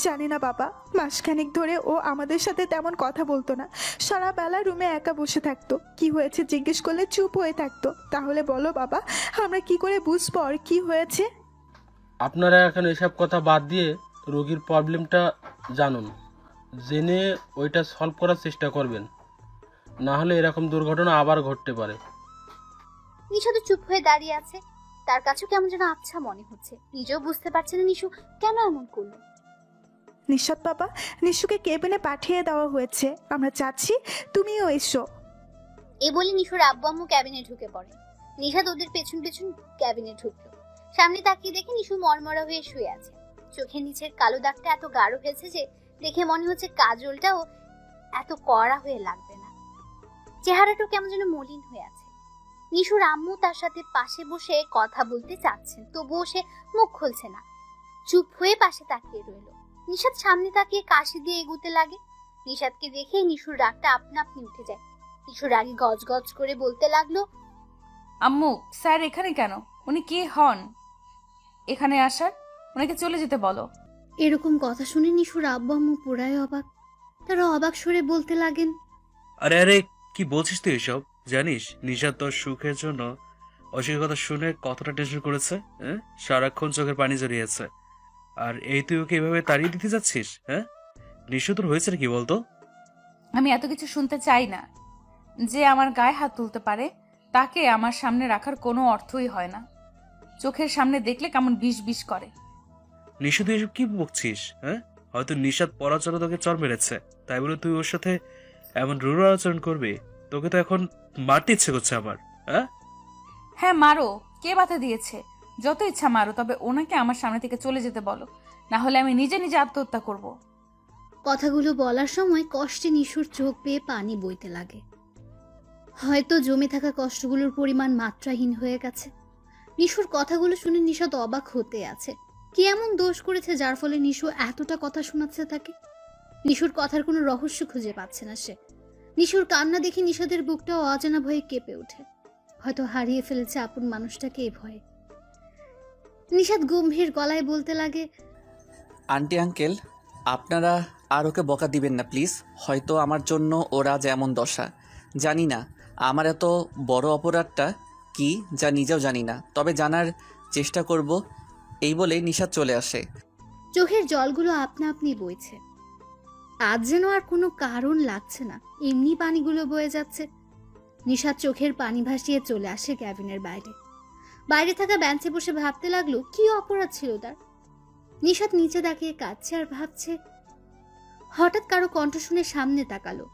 জানি না বাবা, মাসখানেক ধরে ও আমাদের সাথে তেমন কথা বলতো না। সারা বেলা রুমে একা বসে থাকতো। কি হয়েছে জিজ্ঞেস করলে চুপ হয়ে থাকতো। তাহলে বলো বাবা, আমরা কি করে বুঝবো আর কি হয়েছে? আপনারা এখন এসব কথা বাদ দিয়ে রোগীর প্রবলেমটা জানুন, জেনে ওইটা সলভ করার চেষ্টা করবেন। না হলে এরকম দুর্ঘটনা আবার ঘটতে পারে। নিশা তো চুপ হয়ে দাঁড়িয়ে আছে। তার কাছেও কেমন যেন আচ্ছা মনে হচ্ছে। নিজেও বুঝতে পারছে না নিশু কেন এমন করলো। নিশাত বাবা, নিশুকে কেবিনে পাঠিয়ে দেওয়া হয়েছে। আমরা চাচ্ছি তুমিও এসো। এ বলে নিশুর আব্বু আম্মু ক্যাবিনে ঢুকে পড়ে। নিশাত ওদের পেছন পেছন ক্যাবিনে ঢুকলো। সামনে তাকিয়ে দেখে নিশু মরমরা হয়ে শুয়ে আছে। চোখের নিচের কালো দাগটা এত গাঢ় হয়েছে যে দেখে মনে হচ্ছে কাজলটাও এত কড়া হয়ে লাগবে না। চেহারাটাও কেমন যেন মলিন হয়ে আছে। নিশুর আম্মু তার সাথে পাশে বসে কথা বলতে চাচ্ছেন, তবুও সে মুখ খুলছে না, চুপ হয়ে পাশে তাকিয়ে রইল। নিশাত সামনে তাকিয়ে কাশি দিয়ে এগুতে লাগে। নিশাতকে দেখে নিশুর রাগটা আপনা আপনি উঠে যায়। নিশুর রাগে গজ গজ করে বলতে লাগলো, আম্মু স্যার এখানে কেন? উনি কে হন এখানে আসার? ওনাকে চলে যেতে বলো। এরকম কথা শুনে নিশুর আব্বু আম্মু পুরাই অবাক। তারা অবাক সরে বলতে লাগেন, আরে আরে কি বলছিস তুই এসব? জানিস নিশা তোর সুখের জন্য অসুখের কথা শুনে কতটা টেনশন করেছে? হ্যাঁ, সারাক্ষণ চোখের পানি জড়িয়েছে। আর এই তুই ওকে এভাবে তাড়িয়ে দিতে যাচ্ছিস? হ্যাঁ, নিশু তোর হয়েছে কি বলতো? আমি এত কিছু শুনতে চাই না। যে আমার গায়ে হাত তুলতে পারে তাকে আমার সামনে রাখার কোনো অর্থই হয় না। চোখের সামনে দেখলে কেমন বিষ বিষ করে। নিশু তুই এসব কি বকছিস? হ্যাঁ, হয়তো নিশাত পরাচর তোকে চর মেরেছে, তাই বলে তুই ওর সাথে এমন রূঢ় আচরণ করবি? তোকে তো এখন মারতে ইচ্ছে করছে আমার। হ্যাঁ হ্যাঁ মারো, কে বাধা দিয়েছে? যত ইচ্ছা মারো, তবে ওনাকে আমার সামনে থেকে চলে যেতে বলো, না হলে আমি নিজে নিজে আত্মহত্যা করব। কথাগুলো বলার সময় কষ্টে নিশুর চোখ বেয়ে পানি বইতে লাগে। হয়তো জমে থাকা কষ্টগুলোর পরিমাণ মাত্রাহীন হয়ে গেছে। নিশুর কথাগুলো শুনে নিশাত অবাক হতে আছে। কি এমন দোষ করেছে যার ফলে নিশু এতটা কথা শোনাচ্ছে তাকে? নিশুর কথার কোনো রহস্য খুঁজে পাচ্ছে না সে। নিশুর কান্না দেখে নিশাদের বুকটাও অজানা ভয়ে কেঁপে ওঠে। হয়তো হারিয়ে ফেলেছে আপন মানুষটাকে এই ভয়ে। নিশাত গম্ভীর গলায় বলতে লাগে, আন্টি আঙ্কেল আপনারা আর ওকে বকা দিবেন না প্লিজ। হয়তো আমার জন্য ওরা যেমন দশা, জানি না আমার এত বড় অপরাধটা কি, যা নিজেও জানি না, তবে জানার চেষ্টা করব। এই বলে নিশাত চলে আসে। চোখের জলগুলো আপনা আপনি বইছে। আজ যেন আর কোনো কারণ লাগছে না, এমনি পানিগুলো বয়ে যাচ্ছে। নিশাত চোখের পানি ভাসিয়ে চলে আসে ক্যাবিনের বাইরে। বাইরে থাকা বেঞ্চে বসে ভাবতে লাগলো কি অপরাধ ছিল তার। নিশাত নিচে তাকিয়ে কাঁদছে আর ভাবছে হঠাৎ কারো কণ্ঠ শুনে সামনে তাকালো।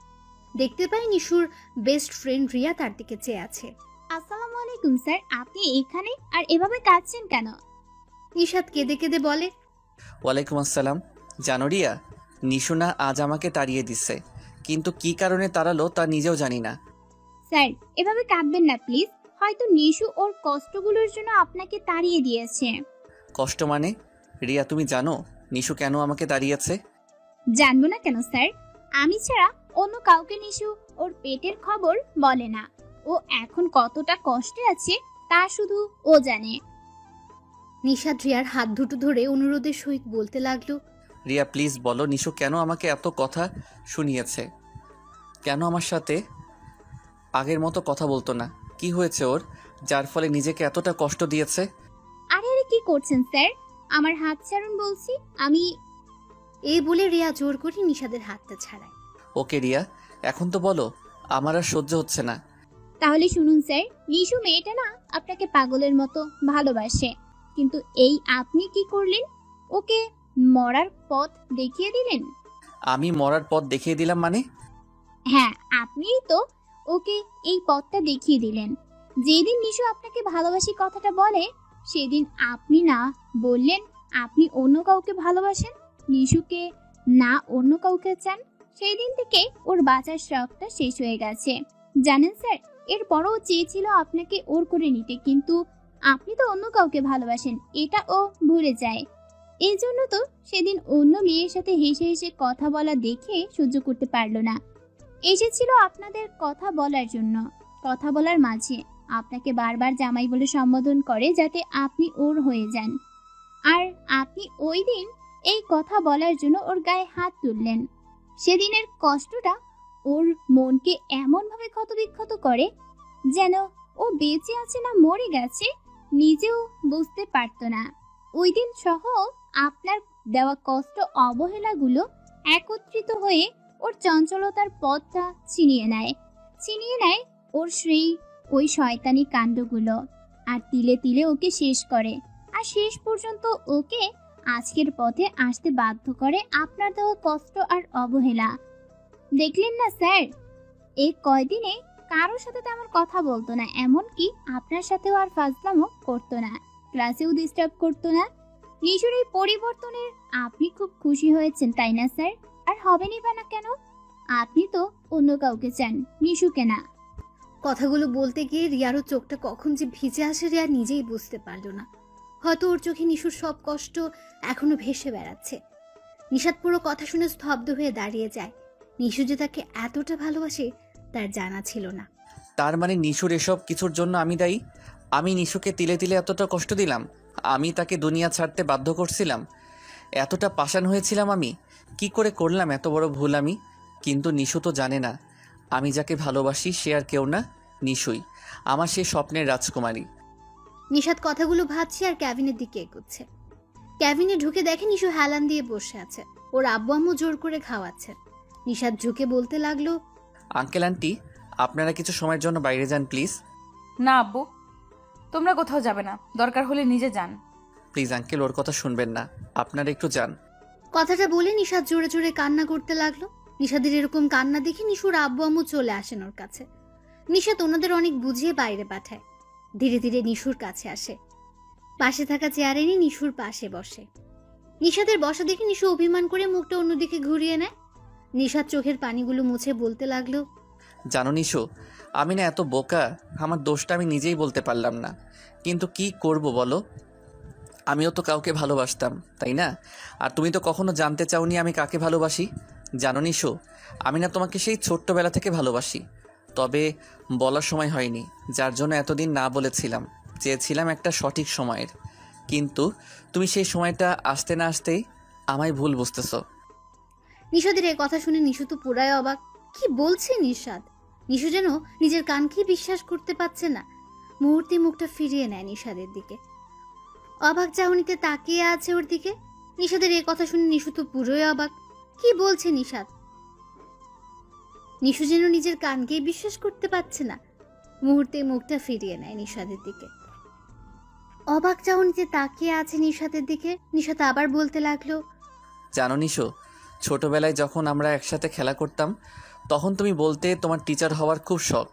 দেখতে পাই নিশুর বেস্ট ফ্রেন্ড রিয়া তার দিকে চেয়ে আছে। আসসালামু আলাইকুম স্যার, আপনি এখানে আর এভাবে কাঁদছেন কেন? নিশাদ কেঁদে কেঁদে বলে, ওয়ালাইকুম আসসালাম। জানো রিয়া, নিশু না আজ আমাকে তাড়িয়ে দিচ্ছে, কিন্তু কি কারণে তাড়ালো তা নিজেও জানি না। স্যার এভাবে কাঁদবেন না প্লিজ, হয়তো নিশু ওর কষ্টগুলোর জন্য আপনাকে তাড়িয়ে দিয়েছে। কষ্ট মানে? রিয়া তুমি জানো নিশু কেন আমাকে তাড়িয়েছে? জানবো না কেন স্যার, আমি ছাড়া অন্য কাউকে নিশু ওর পেটের খবর বলে না। ও এখন কতটা কষ্টে আছে তা শুধু ও জানে। নিশাদ রিয়ার হাত দুটো ধরে অনুরোধের সহিত বলতে লাগলো, রিয়া প্লিজ বলো নিশু কেন আমাকে এত কথা শুনিয়েছে, কেন আমার সাথে আগের মতো কথা বলতো না? কি হয়েছে ওর যার ফলে নিজেকে এতটা কষ্ট দিয়েছে? আরে আরে কি করছেন স্যার, আমার হাত ছাড়ুন বলছি। আমি এই বলে রিয়া জোর করে নিশাদের হাতটা ছাড়ায়। ওকে রিয়া, এখন তো বলো, আমার আর সহ্য হচ্ছে না। তাহলে শুনুন স্যার, নিশু মেয়েটা না আপনাকে পাগলের মতো ভালোবাসে, কিন্তু এই আপনি কি করলেন? ওকে মরার পথ দেখিয়ে দিলেন। আমি মরার পথ দেখিয়ে দিলাম মানে? হ্যাঁ, আপনিই তো ওকে এই পথটা দেখিয়ে দিলেন। যেদিন নিশু আপনাকে ভালোবাসি কথাটা বলে, সেদিন আপনি না বললেন আপনি অন্য কাউকে ভালোবাসেন, নিশুকে না অন্য কাউকে চান। সেই দিন থেকে ওর বাঁচার শখটা শেষ হয়ে গেছে জানেন স্যার। এরপরও চেয়েছিল আপনাকে ওর করে নিতে, কিন্তু আপনি তো অন্য কাউকে ভালোবাসেন এটা ও ভুলে যায়। এই জন্য তো সেদিন অন্য মেয়ের সাথে হেসে হেসে কথা বলা দেখে সহ্য করতে পারলো না, এসেছিল আপনাদের কথা বলার জন্য। কথা বলার মাঝে আপনাকে বারবার জামাই বলে সম্বোধন করে যাতে আপনি ওর হয়ে যান। আর আপনি ওই দিন এই কথা বলার জন্য ওর গায়ে হাত তুললেন। সেদিনের কষ্টটা ওর মনকে এমনভাবে ক্ষতবিক্ষত করে যেন ও বেঁচে আছে না মরে গেছে নিজেও বুঝতে পারতো না। ওই দিন সহ আপনার দেওয়া কষ্ট অবহেলাগুলো একত্রিত হয়ে ওর চঞ্চলতার পথটা ছিনিয়ে নেয় ওর ওই শয়তানি কাণ্ডগুলো, আর তিলে তিলে ওকে শেষ করে। আর শেষ পর্যন্ত ওকে আজকের পথে আসতে বাধ্য করে আপনার দেওয়া কষ্ট আর অবহেলা। দেখলেন না স্যার, এই কয়দিনে কারোর সাথে তেমন কথা বলতো না, এমনকি আপনার সাথেও আর ফাজলামো করতো না, ক্লাসেও ডিস্টার্ব করতো না। নিশুর এই পরিবর্তনের আপনি খুব খুশি হয়েছেন তাই না স্যার? আর হবেনই বা না কেন? আপনি তো অন্য কাউকে চান, নিশুকে না। কথাগুলো বলতে গিয়ে রিয়ারও চোখটা কখন যে ভিজে আসে রিয়া নিজেই বুঝতে পারল না। হয়তো ওর চোখে নিশুর সব কষ্ট এখনো ভেসে বেড়াচ্ছে। নিশাদ পুরো কথা শুনে স্তব্ধ হয়ে দাঁড়িয়ে যায়। নিশু যে তাকে এতটা ভালোবাসে তার জানা ছিল না। তার মানে নিশুর এসব কিছুর জন্য আমি দায়ী? আমি নিশুকে তিলে তিলে এতটা কষ্ট দিলাম, আমি তাকে দুনিয়া ছাড়তে বাধ্য করছিলাম, এতটা পাষাণ হয়েছিলাম আমি? কি করে করলাম এত বড় ভুল আমি? কিন্তু নিশু তো জানে না আমি যাকে ভালোবাসি সে আর কেউ না, নিশুই আমার সেই স্বপ্নের রাজকুমারী। নিশাদ কথাগুলো ভাবছে আর ক্যাবিনের দিকে এগোচ্ছে। ক্যাবিনে ঢুকে দেখে নিশু হেলান দিয়ে বসে আছে, ওর আব্বু আম্মু জোর করে খাওয়াচ্ছে। নিশাদ ঝুঁকে বলতে লাগলো, আঙ্কেল আন্টি আপনারা কিছু সময়ের জন্য বাইরে যান প্লিজ। না আব্বু, তোমরা কোথাও যাবে না, দরকার হলে নিজে যান। প্লিজ আঙ্কেল, ওর কথা শুনবেন না, আপনারা একটু যান। কথাটা বলে নিশাদ জোরে জোরে কান্না করতে লাগলো। নিশাদের এরকম কান্না দেখে নিশুর আব্বু আম্মু চলে আসেন ওর কাছে। নিশাদ ওনাদের অনেক বুঝিয়ে বাইরে পাঠায়। ধীরে ধীরে নিশুর কাছে আসে, পাশে থাকা চেয়ারে নিয়ে নিশুর পাশে বসে। নিশাদের বসা দেখে নিশু অভিমান করে মুখটা অন্যদিকে ঘুরিয়ে নেয়। নিশাদ চোখের পানিগুলো মুছে বলতে লাগলো, জানো নিশু, আমি না এত বোকা, আমার দোষটা আমি নিজেই বলতে পারলাম না, কিন্তু কি করব বলো? আমিও তো কাউকে ভালোবাসতাম তাই না? আর তুমি তো কখনো জানতে চাওনি আমি কাকে ভালোবাসি। জানো নিশু, আমি না তোমাকে সেই ছোট্টবেলা থেকে ভালোবাসি, তবে বলার সময় হয়নি, যার জন্য এতদিন না বলেছিলাম, চেয়েছিলাম একটা সঠিক সময়ের, কিন্তু তুমি সেই সময়টা আসতে না আসতেই আমায় ভুল বুঝতেছো। নিশাদের এই কথা শুনে নিশু তো পুরাই অবাক। কি বলছে নিশাদ? নিশু যেন নিজের কানকেই বিশ্বাস করতে পারছে না। মুহূর্তে মুখটা ফিরিয়ে নেয় নিশাদের দিকে, অবাক চাহনিতে তাকিয়ে আছে ওর দিকে। নিশাদের এই কথা শুনে নিশু তো পুরোই অবাক। কি বলছে নিশাদ? নিশু যেন নিজের কানকেই বিশ্বাস করতে পারছে না। মুহূর্তে মুখটা ফিরিয়ে নেয় নিশাদের দিকে, অবাক চাহনিতে তাকিয়ে আছে নিশাদের দিকে। নিশাদ আবার বলতে লাগলো, জানো নিশু, ছোটবেলায় যখন আমরা একসাথে খেলা করতাম তখন তুমি বলতে তোমার টিচার হওয়ার খুব শখ,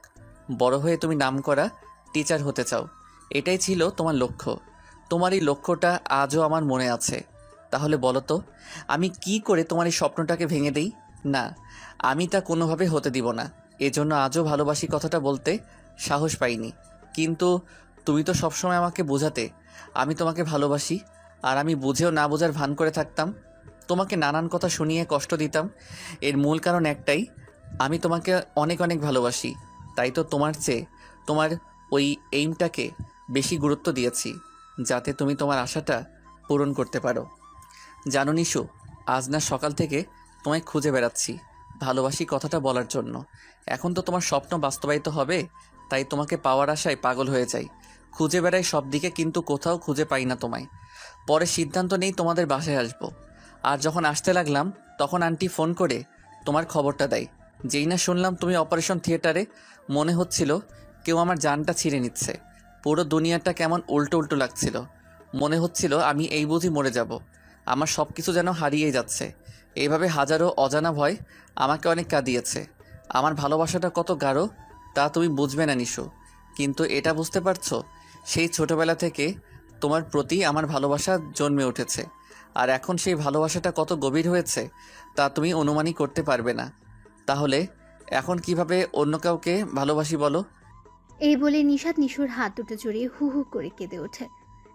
বড় হয়ে তুমি নামকরা টিচার হতে চাও, এটাই ছিল তোমার লক্ষ্য। তোমার এই লক্ষ্যটা আজও আমার মনে আছে। তাহলে বলো তো, আমি কি করে তোমার এই স্বপ্নটাকে ভেঙে দেই? না, আমি তা কোনোভাবে হতে দিব না। এজন্য আজও ভালোবাসি কথাটা বলতে সাহস পাইনি। কিন্তু তুমি তো সবসময় আমাকে বোঝাতে আমি তোমাকে ভালোবাসি, আর আমি বুঝেও না বোঝার ভান করে থাকতাম, তোমাকে নানান কথা শুনিয়ে কষ্ট দিতাম। এর মূল কারণ একটাই, আমি তোমাকে অনেক অনেক ভালোবাসি। তাই তো তোমার চেয়ে তোমার ওই এইমটাকে বেশি গুরুত্ব দিয়েছি, যাতে তুমি তোমার আশাটা পূরণ করতে পারো। জানো নিশু, আজ না সকাল থেকে তোমায় খুঁজে বেড়াচ্ছি ভালোবাসি কথাটা বলার জন্য। এখন তো তোমার স্বপ্ন বাস্তবায়িত হবে, তাই তোমাকে পাওয়ার আশায় পাগল হয়ে যাই। খুঁজে বেড়াই সব দিকে, কিন্তু কোথাও খুঁজে পাই না তোমায়। পরে সিদ্ধান্ত নেই তোমাদের বাসায় আসবো। আর যখন আসতে লাগলাম তখন আন্টি ফোন করে তোমার খবরটা দেয়। যেই না শুনলাম তুমি অপারেশন থিয়েটারে, মনে হচ্ছিল কেউ আমার জানটা ছিঁড়ে নিচ্ছে। পুরো দুনিয়াটা কেমন উল্টো উল্টো লাগছিল। মনে হচ্ছিল আমি এই বুঝি মরে যাব, আমার সব কিছু যেন হারিয়ে যাচ্ছে। এইভাবে হাজারো অজানা ভয় আমাকে অনেক কাঁদিয়েছে। আমার ভালোবাসাটা কত গাঢ় তা তুমি বুঝবে না নিশু, কিন্তু এটা বুঝতে পারছো, সেই ছোটবেলা থেকে তোমার প্রতি আমার ভালোবাসা জন্মে উঠেছে। আর এখন সেই ভালোবাসাটা কত গভীর হয়েছে তা তুমি অনুমানই করতে পারবে না। তাহলে এখন কিভাবে অন্য কাউকে ভালোবাসি বলো? এই বলে নিশাদ নিশুর হাত দুটো জড়িয়ে হু হু করে কেঁদে ওঠে।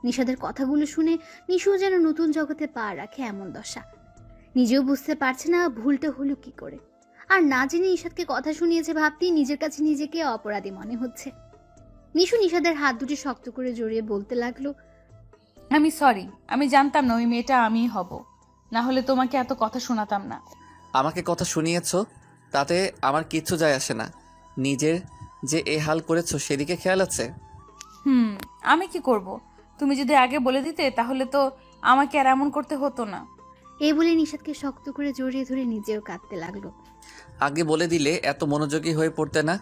নিশাদের কথাগুলো শুনে নিশু যেন নতুন জগতে পা রাখে এমন দশা। নিজেও বুঝতে পারছে না ভুলটা হলো কি করে, আর না জেনে নিশাদকে কথা শুনিয়েছে ভাবতেই নিজের কাছে নিজেকে অপরাধী মনে হচ্ছে। নিশু নিশাদের হাত দুটি শক্ত করে জড়িয়ে বলতে লাগলো, আমি সরি, আমি জানতাম না ওই মেয়েটা আমিই হব, না হলে তোমাকে এত কথা শোনাতাম না। আমাকে কথা শুনিয়েছ তাতে আমার কিচ্ছু যায় আসে না। নিজের যে এ হাল করেছো সেদিকে খেয়াল আছে? আমি কি করব? তুমি যদি আগে বলে দিতে তাহলে তো আমাকে আর এমন করতে হতো না। এই বলে নিশাদকে শক্ত করে জড়িয়ে ধরে নিজেও কাঁদতে লাগলো। আগে বলে দিলে এত মনোযোগী হয়ে পড়তে না,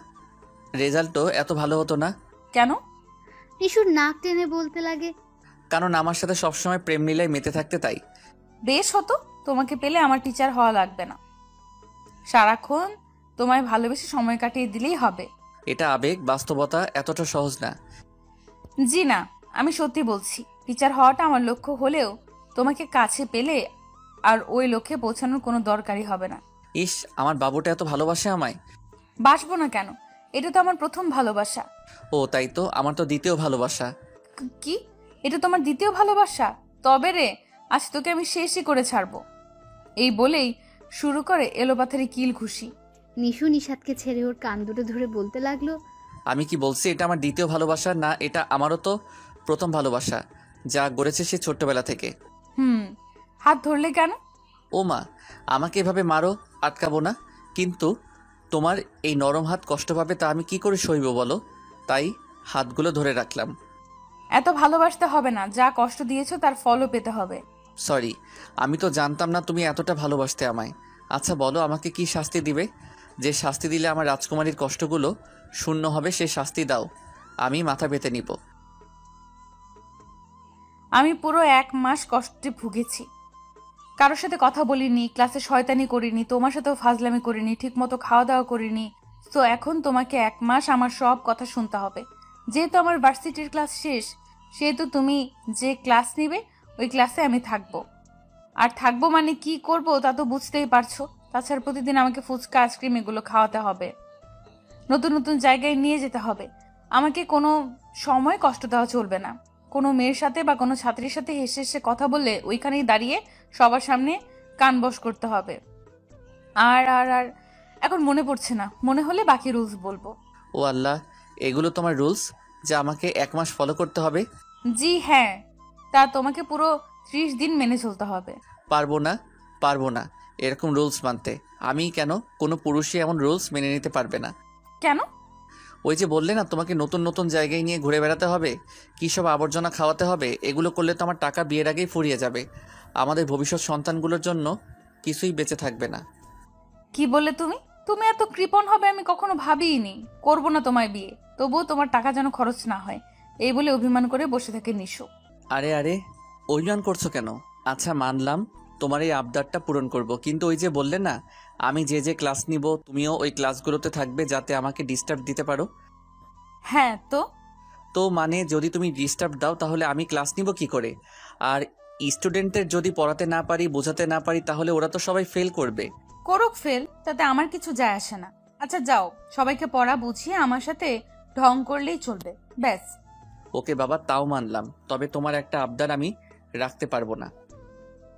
রেজাল্টও এত ভালো হতো না। কেন? নিশুর নাক টেনে বলতে লাগে, কারণ আমার সাথে সবসময় প্রেম নীলায় মেতে থাকতে, তাই। বেশ হতো, তোমাকে পেলে আমার টিচার হওয়া লাগবে না, সারাক্ষণ তোমায় ভালোবেসে সময় কাটিয়ে দিলেই হবে। এটা আবেগ, বাস্তবতা এতটা সহজ না। জি না, আমি সত্যি বলছি, টিচার হওয়াটা আমার লক্ষ্য হলেও তোমাকে কাছে পেলে আর ওই লক্ষ্যে পৌঁছানোর কোনো দরকারই হবে না। ইস, আমার বাবুটা এত ভালোবাসে আমায়। বাসবো না কেন? এটা তো আমার প্রথম ভালোবাসা। ও তাই তো, আমার তো দ্বিতীয় ভালোবাসা। কি? এটা তোমার দ্বিতীয় ভালোবাসা? তবে রে, আজ তোকে আমি শেষই করে ছাড়বো। এই বলেই শুরু করে এলোপাথারি কিল ঘুষি। নিশু নিশাদকে ছেড়ে ওর কান দুটো ধরে বলতে লাগলো, আমি কি বলছি এটা আমার দ্বিতীয় ভালোবাসা না? এটা আমারও তো প্রথম ভালোবাসা, যা গড়েছে সে ছোট্টবেলা থেকে। হাত ধরলে কেন? ও মা, আমাকে এভাবে মারো, আটকাবো না। কিন্তু তোমার এই নরম হাত কষ্ট পাবে, তা আমি কি করে সইব বলো? তাই হাতগুলো ধরে রাখলাম। এত ভালোবাসতে হবে না, যা কষ্ট দিয়েছো তার ফলও পেতে হবে। সরি, আমি তো জানতাম না তুমি এতটা ভালোবাসতে আমায়। আচ্ছা বলো, আমাকে কি শাস্তি দিবে? যে শাস্তি দিলে আমার রাজকুমারীর কষ্টগুলো শূন্য হবে, সে শাস্তি দাও, আমি মাথা পেতে নিব। আমি পুরো 1 মাস কষ্টে ভুগেছি, কারোর সাথে কথা বলিনি, ক্লাসে শয়তানি করিনি, তোমার সাথেও ফাজলামি করিনি, ঠিক মতো খাওয়া দাওয়া করিনি। তো এখন তোমাকে 1 মাস আমার সব কথা শুনতে হবে। যেহেতু আমার ভার্সিটির ক্লাস শেষ, সেহেতু তুমি যে ক্লাস নিবে ওই ক্লাসে আমি থাকবো। আর থাকবো মানে কি করব তা তো বুঝতেই পারছো। তাছাড়া প্রতিদিন আমাকে ফুচকা, আইসক্রিম এগুলো খাওয়াতে হবে, নতুন নতুন জায়গায় নিয়ে যেতে হবে। আমাকে কোনো সময় কষ্ট দেওয়া চলবে না। কোনো মেয়ের সাথে বা কোনো ছাত্রীর সাথে হেসে হেসে কথা বললে ওইখানেই দাঁড়িয়ে সবার সামনে কান বশ করতে হবে। আর আর আর এখন মনে পড়ছে না, মনে হলে বাকি রুলস বলবো। ও আল্লাহ, এগুলো তোমার রুলস যা আমাকে 1 মাস ফলো করতে হবে? জি হ্যাঁ, তা তোমাকে পুরো 30 দিন মেনে চলতে হবে। পারবো না এরকম রুলস মানতে। আমি কেন? কোনো পুরুষই এমন রুলস মেনে নিতে পারবে না। কেন? ওই যে বললে না তোমাকে নতুন নতুন জায়গায় নিয়ে ঘুরে বেড়াতে হবে, কী সব আবর্জনা খাওয়াতে হবে, এগুলো করলে তো আমার টাকা বিয়ের আগেই ফুরিয়ে যাবে। আমাদের ভবিষ্যৎ সন্তানগুলোর জন্য কিছুই বেঁচে থাকবে না। কি বললে তুমি? তুমি এত কৃপণ হবে আমি কখনো ভাবিইনি। করবো না তোমায় বিয়ে, তবুও তোমার টাকা যেন খরচ না হয়, এই বলে অভিমান করে বসে থাকে নিশু। আরে অভিমান করছো কেন? আচ্ছা মানলাম তোমার এই আবদারটা পূরণ করব, কিন্তু ওই যে বললে না আমি যে যে ক্লাস নিব তুমিও ওই ক্লাসগুলোতে থাকবে যাতে আমাকে ডিস্টার্ব দিতে পারো। হ্যাঁ তো তো মানে যদি তুমি ডিস্টার্ব দাও তাহলে আমি ক্লাস নিব কি করে? আর স্টুডেন্টদের যদি পড়াতে না পারি, বোঝাতে না পারি, তাহলে ওরা তো সবাই ফেল করবে। করুক ফেল, তাতে আমার কিছু যায় আসে না। আচ্ছা যাও, সবাইকে পড়া বুঝিয়ে আমার সাথে ঢং করলেই চলবে, ব্যাস। ওকে বাবা, তাও মানলাম, তবে তোমার একটা আবদার আমি রাখতে পারবো না।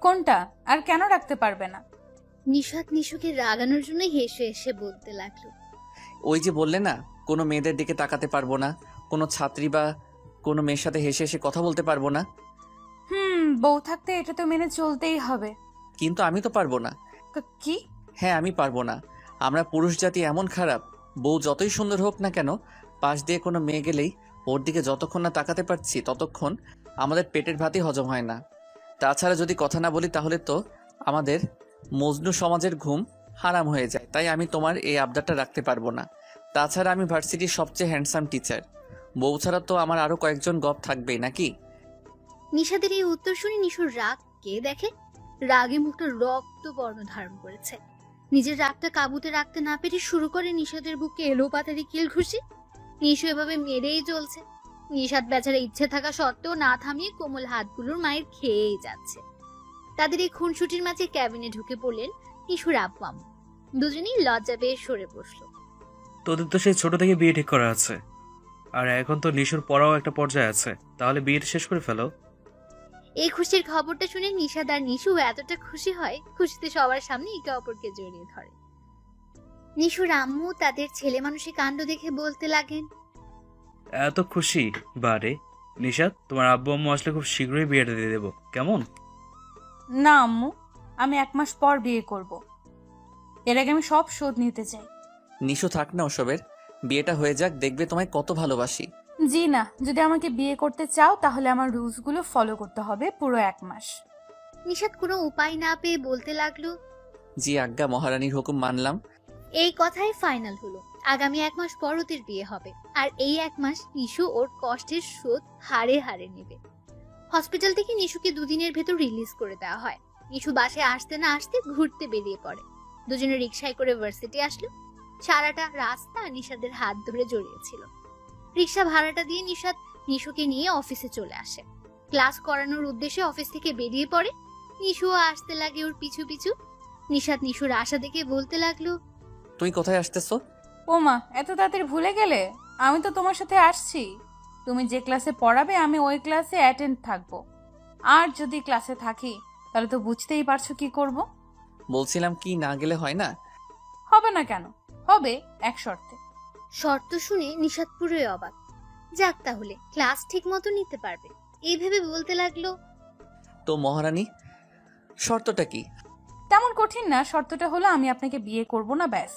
কোনটা? আর কেন রাখতে পারবে না? নিশাত নিশুকে রাগানোর জন্য হেসে হেসে বলতে লাগলো। ওই যে বললে না কোনো মেয়েদের দিকে তাকাতে পারবো না, কোনো ছাত্রী বা কোনো মেয়ের সাথে হেসে হেসে কথা বলতে পারবো না। বউ থাকতে এটা তো মেনে চলতেই হবে। কিন্তু আমি তো পারবো না। কি? হ্যাঁ, আমি পারবো না। আমরা পুরুষ জাতি এমন খারাপ, বউ যতই সুন্দর হোক না কেন, পাশ দিয়ে কোনো মেয়ে গেলেই ওর দিকে যতক্ষণ না তাকাতে পারছি ততক্ষণ আমাদের পেটের ভাতই হজম হয় না। তাছাড়া যদি কথা না বলি তাহলে তো আমাদের মজনু সমাজের ঘুম হারাম হয়ে যায়। তাই আমি তোমার এই আবদারটা রাখতে পারবো না। তাছাড়া আমি ভার্সিটির সবচেয়ে হ্যান্ডসাম টিচার, বউ ছাড়া তো আমার আরো কয়েকজন গপ থাকবেই নাকি? নিশাদের এই উত্তর শুনে নিশুর রাগ কে দেখে, রাগে মুখটা রক্তবর্ণ ধারণ করেছে। নিজের রাগটা কাবুতে রাখতে না পেরে শুরু করে নিশাদের বুকে এলো পাতারি কিল ঘুষি। নিশু এভাবে মেরেই চলছে। নিশাদ বেচারা ইচ্ছে থাকা সত্ত্বেও না থামিয়ে কোমল হাতগুলোর মায়ের খেয়েই যাচ্ছে। তাদের এই খুনসুটির মাঝে ক্যাবিনে ঢুকে পড়লেন নিশুর আব্বু আম্মু। দুজনেই লজ্জা পেয়ে সরে বসলো। তোদের তো সেই ছোট থেকে বিয়ে ঠিক করা আছে, আর এখন তো নিশুর পড়াও একটা পর্যায়ে আছে, তাহলে বিয়েটা শেষ করে ফেলো। এই খুশির খবরটা শুনে নিশাদ আর নিশু এতটা খুশি হয়, খুশিতে সবার সামনে একে অপরকে জড়িয়ে ধরে। নিশুর আম্মু তাদের ছেলে মানুষের কাণ্ড দেখে বলতে লাগেন, এত খুশি? বারে নিশাত, তোমার আব্বু আম্মু আসলে খুব শীঘ্রই বিয়েটা দিয়ে দেবো, কেমন? না আম্মু, আমি 1 মাস পর বিয়ে করব। এর আগে আমি সব শোধ নিতে চাই। নিশু থাক না ওসবের, বিয়েটা হয়ে যাক, দেখবে তোমায় কত ভালোবাসি। জি না, যদি আমাকে বিয়ে করতে চাও তাহলে আমার রুলসগুলো ফলো করতে হবে পুরো 1 মাস। নিশাদ কোনো উপায় না পেয়ে বলতে লাগলো, জি আজ্ঞা, মহারানীর হুকুম মানলাম। এই কথাই ফাইনাল হলো। আগামী 1 মাস পর ওদের বিয়ে হবে, আর এই 1 মাস নিশু ওর কষ্টের শোধ হাড়ে হাড়ে নেবে। হসপিটাল থেকে নিশুকে 2 দিনের ভেতর রিলিজ করে দেওয়া হয়। নিশু বাসে আসতে না আসতে ঘুরতে বেরিয়ে পড়ে। দুজনে রিক্সায় করে ভার্সিটি আসলো। সারাটা রাস্তা নিশাদের হাত ধরে জড়িয়েছিল। রিক্সা ভাড়াটা দিয়ে নিশাদ নিশুকে নিয়ে অফিসে চলে আসে। ক্লাস করানোর উদ্দেশ্যে অফিস থেকে বেরিয়ে পড়ে। নিশুও আসতে লাগে ওর পিছু পিছু। নিশাদ নিশুর আশা দেখে বলতে লাগলো, তুই কোথায় আসতেছো? ও মা, এত তাড়াতাড়ি ভুলে গেলে? আমি তো তোমার সাথে আসছি। তুমি যে ক্লাসে পড়াবে আমি ওই ক্লাসে অ্যাটেন্ড থাকবো। আর যদি ক্লাসে থাকি তাহলে তো বুঝতেই পারছো কি করব। বলছিলাম কি না গেলে হয় না? হবে না কেন? হবে, এক শর্তে। শর্ত শুনে নিশাদ পুরোই অবাক। যাক, তাহলে ক্লাস ঠিক মতো নিতে পারবে, এই ভেবে বলতে লাগলো, তো মহারানী, শর্তটা কি? তেমন কঠিন না, শর্তটা হলো আমি আপনাকে বিয়ে করব না, ব্যাস।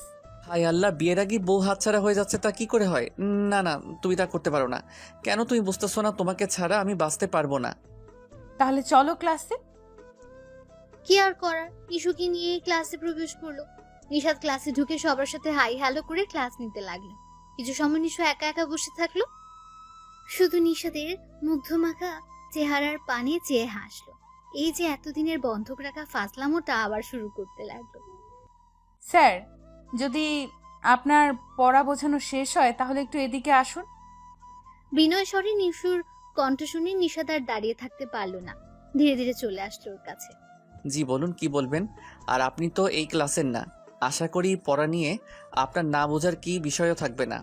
হায় আল্লাহ, বিয়ের আগে বউ হাতছাড়া হয়ে যাচ্ছে, তা কি করে হয়? না না, তুমি তা করতে পারো না। কেন তুমি বুঝতেছো না? তোমাকে ছাড়া আমি বাঁচতে পারবো না। তাহলে চলো ক্লাসে। কি আর করার, নিশুকে নিয়ে ক্লাসে প্রবেশ করলো। নিশাদ ক্লাসে ঢুকে সবার সাথে হাই হ্যালো করে ক্লাস নিতে লাগলো। কিছু সময় নিশু একা একা বসে থাকলো। শুধু নিশাদের মুগ্ধ মাখা চেহারার পানে চেয়ে হাসলো। এই যে এতদিনের বন্ধক রাখা ফাজলামোটা আবার শুরু করতে লাগলো। স্যার, যদি আপনার পড়া বোঝানো শেষ হয় তাহলে একটু এদিকে আসুন। বিনয় স্বরে নিশুর কণ্ঠ শুনে নিশাদ আর দাঁড়িয়ে থাকতে পারলো না, ধীরে ধীরে চলে আসলো ওর কাছে। জি বলুন, কি বলবেন? আর আপনি তো এই ক্লাসের না, আশা করি পড়া নিয়ে আপনার না বোঝার কি বিষয়ও থাকবে না।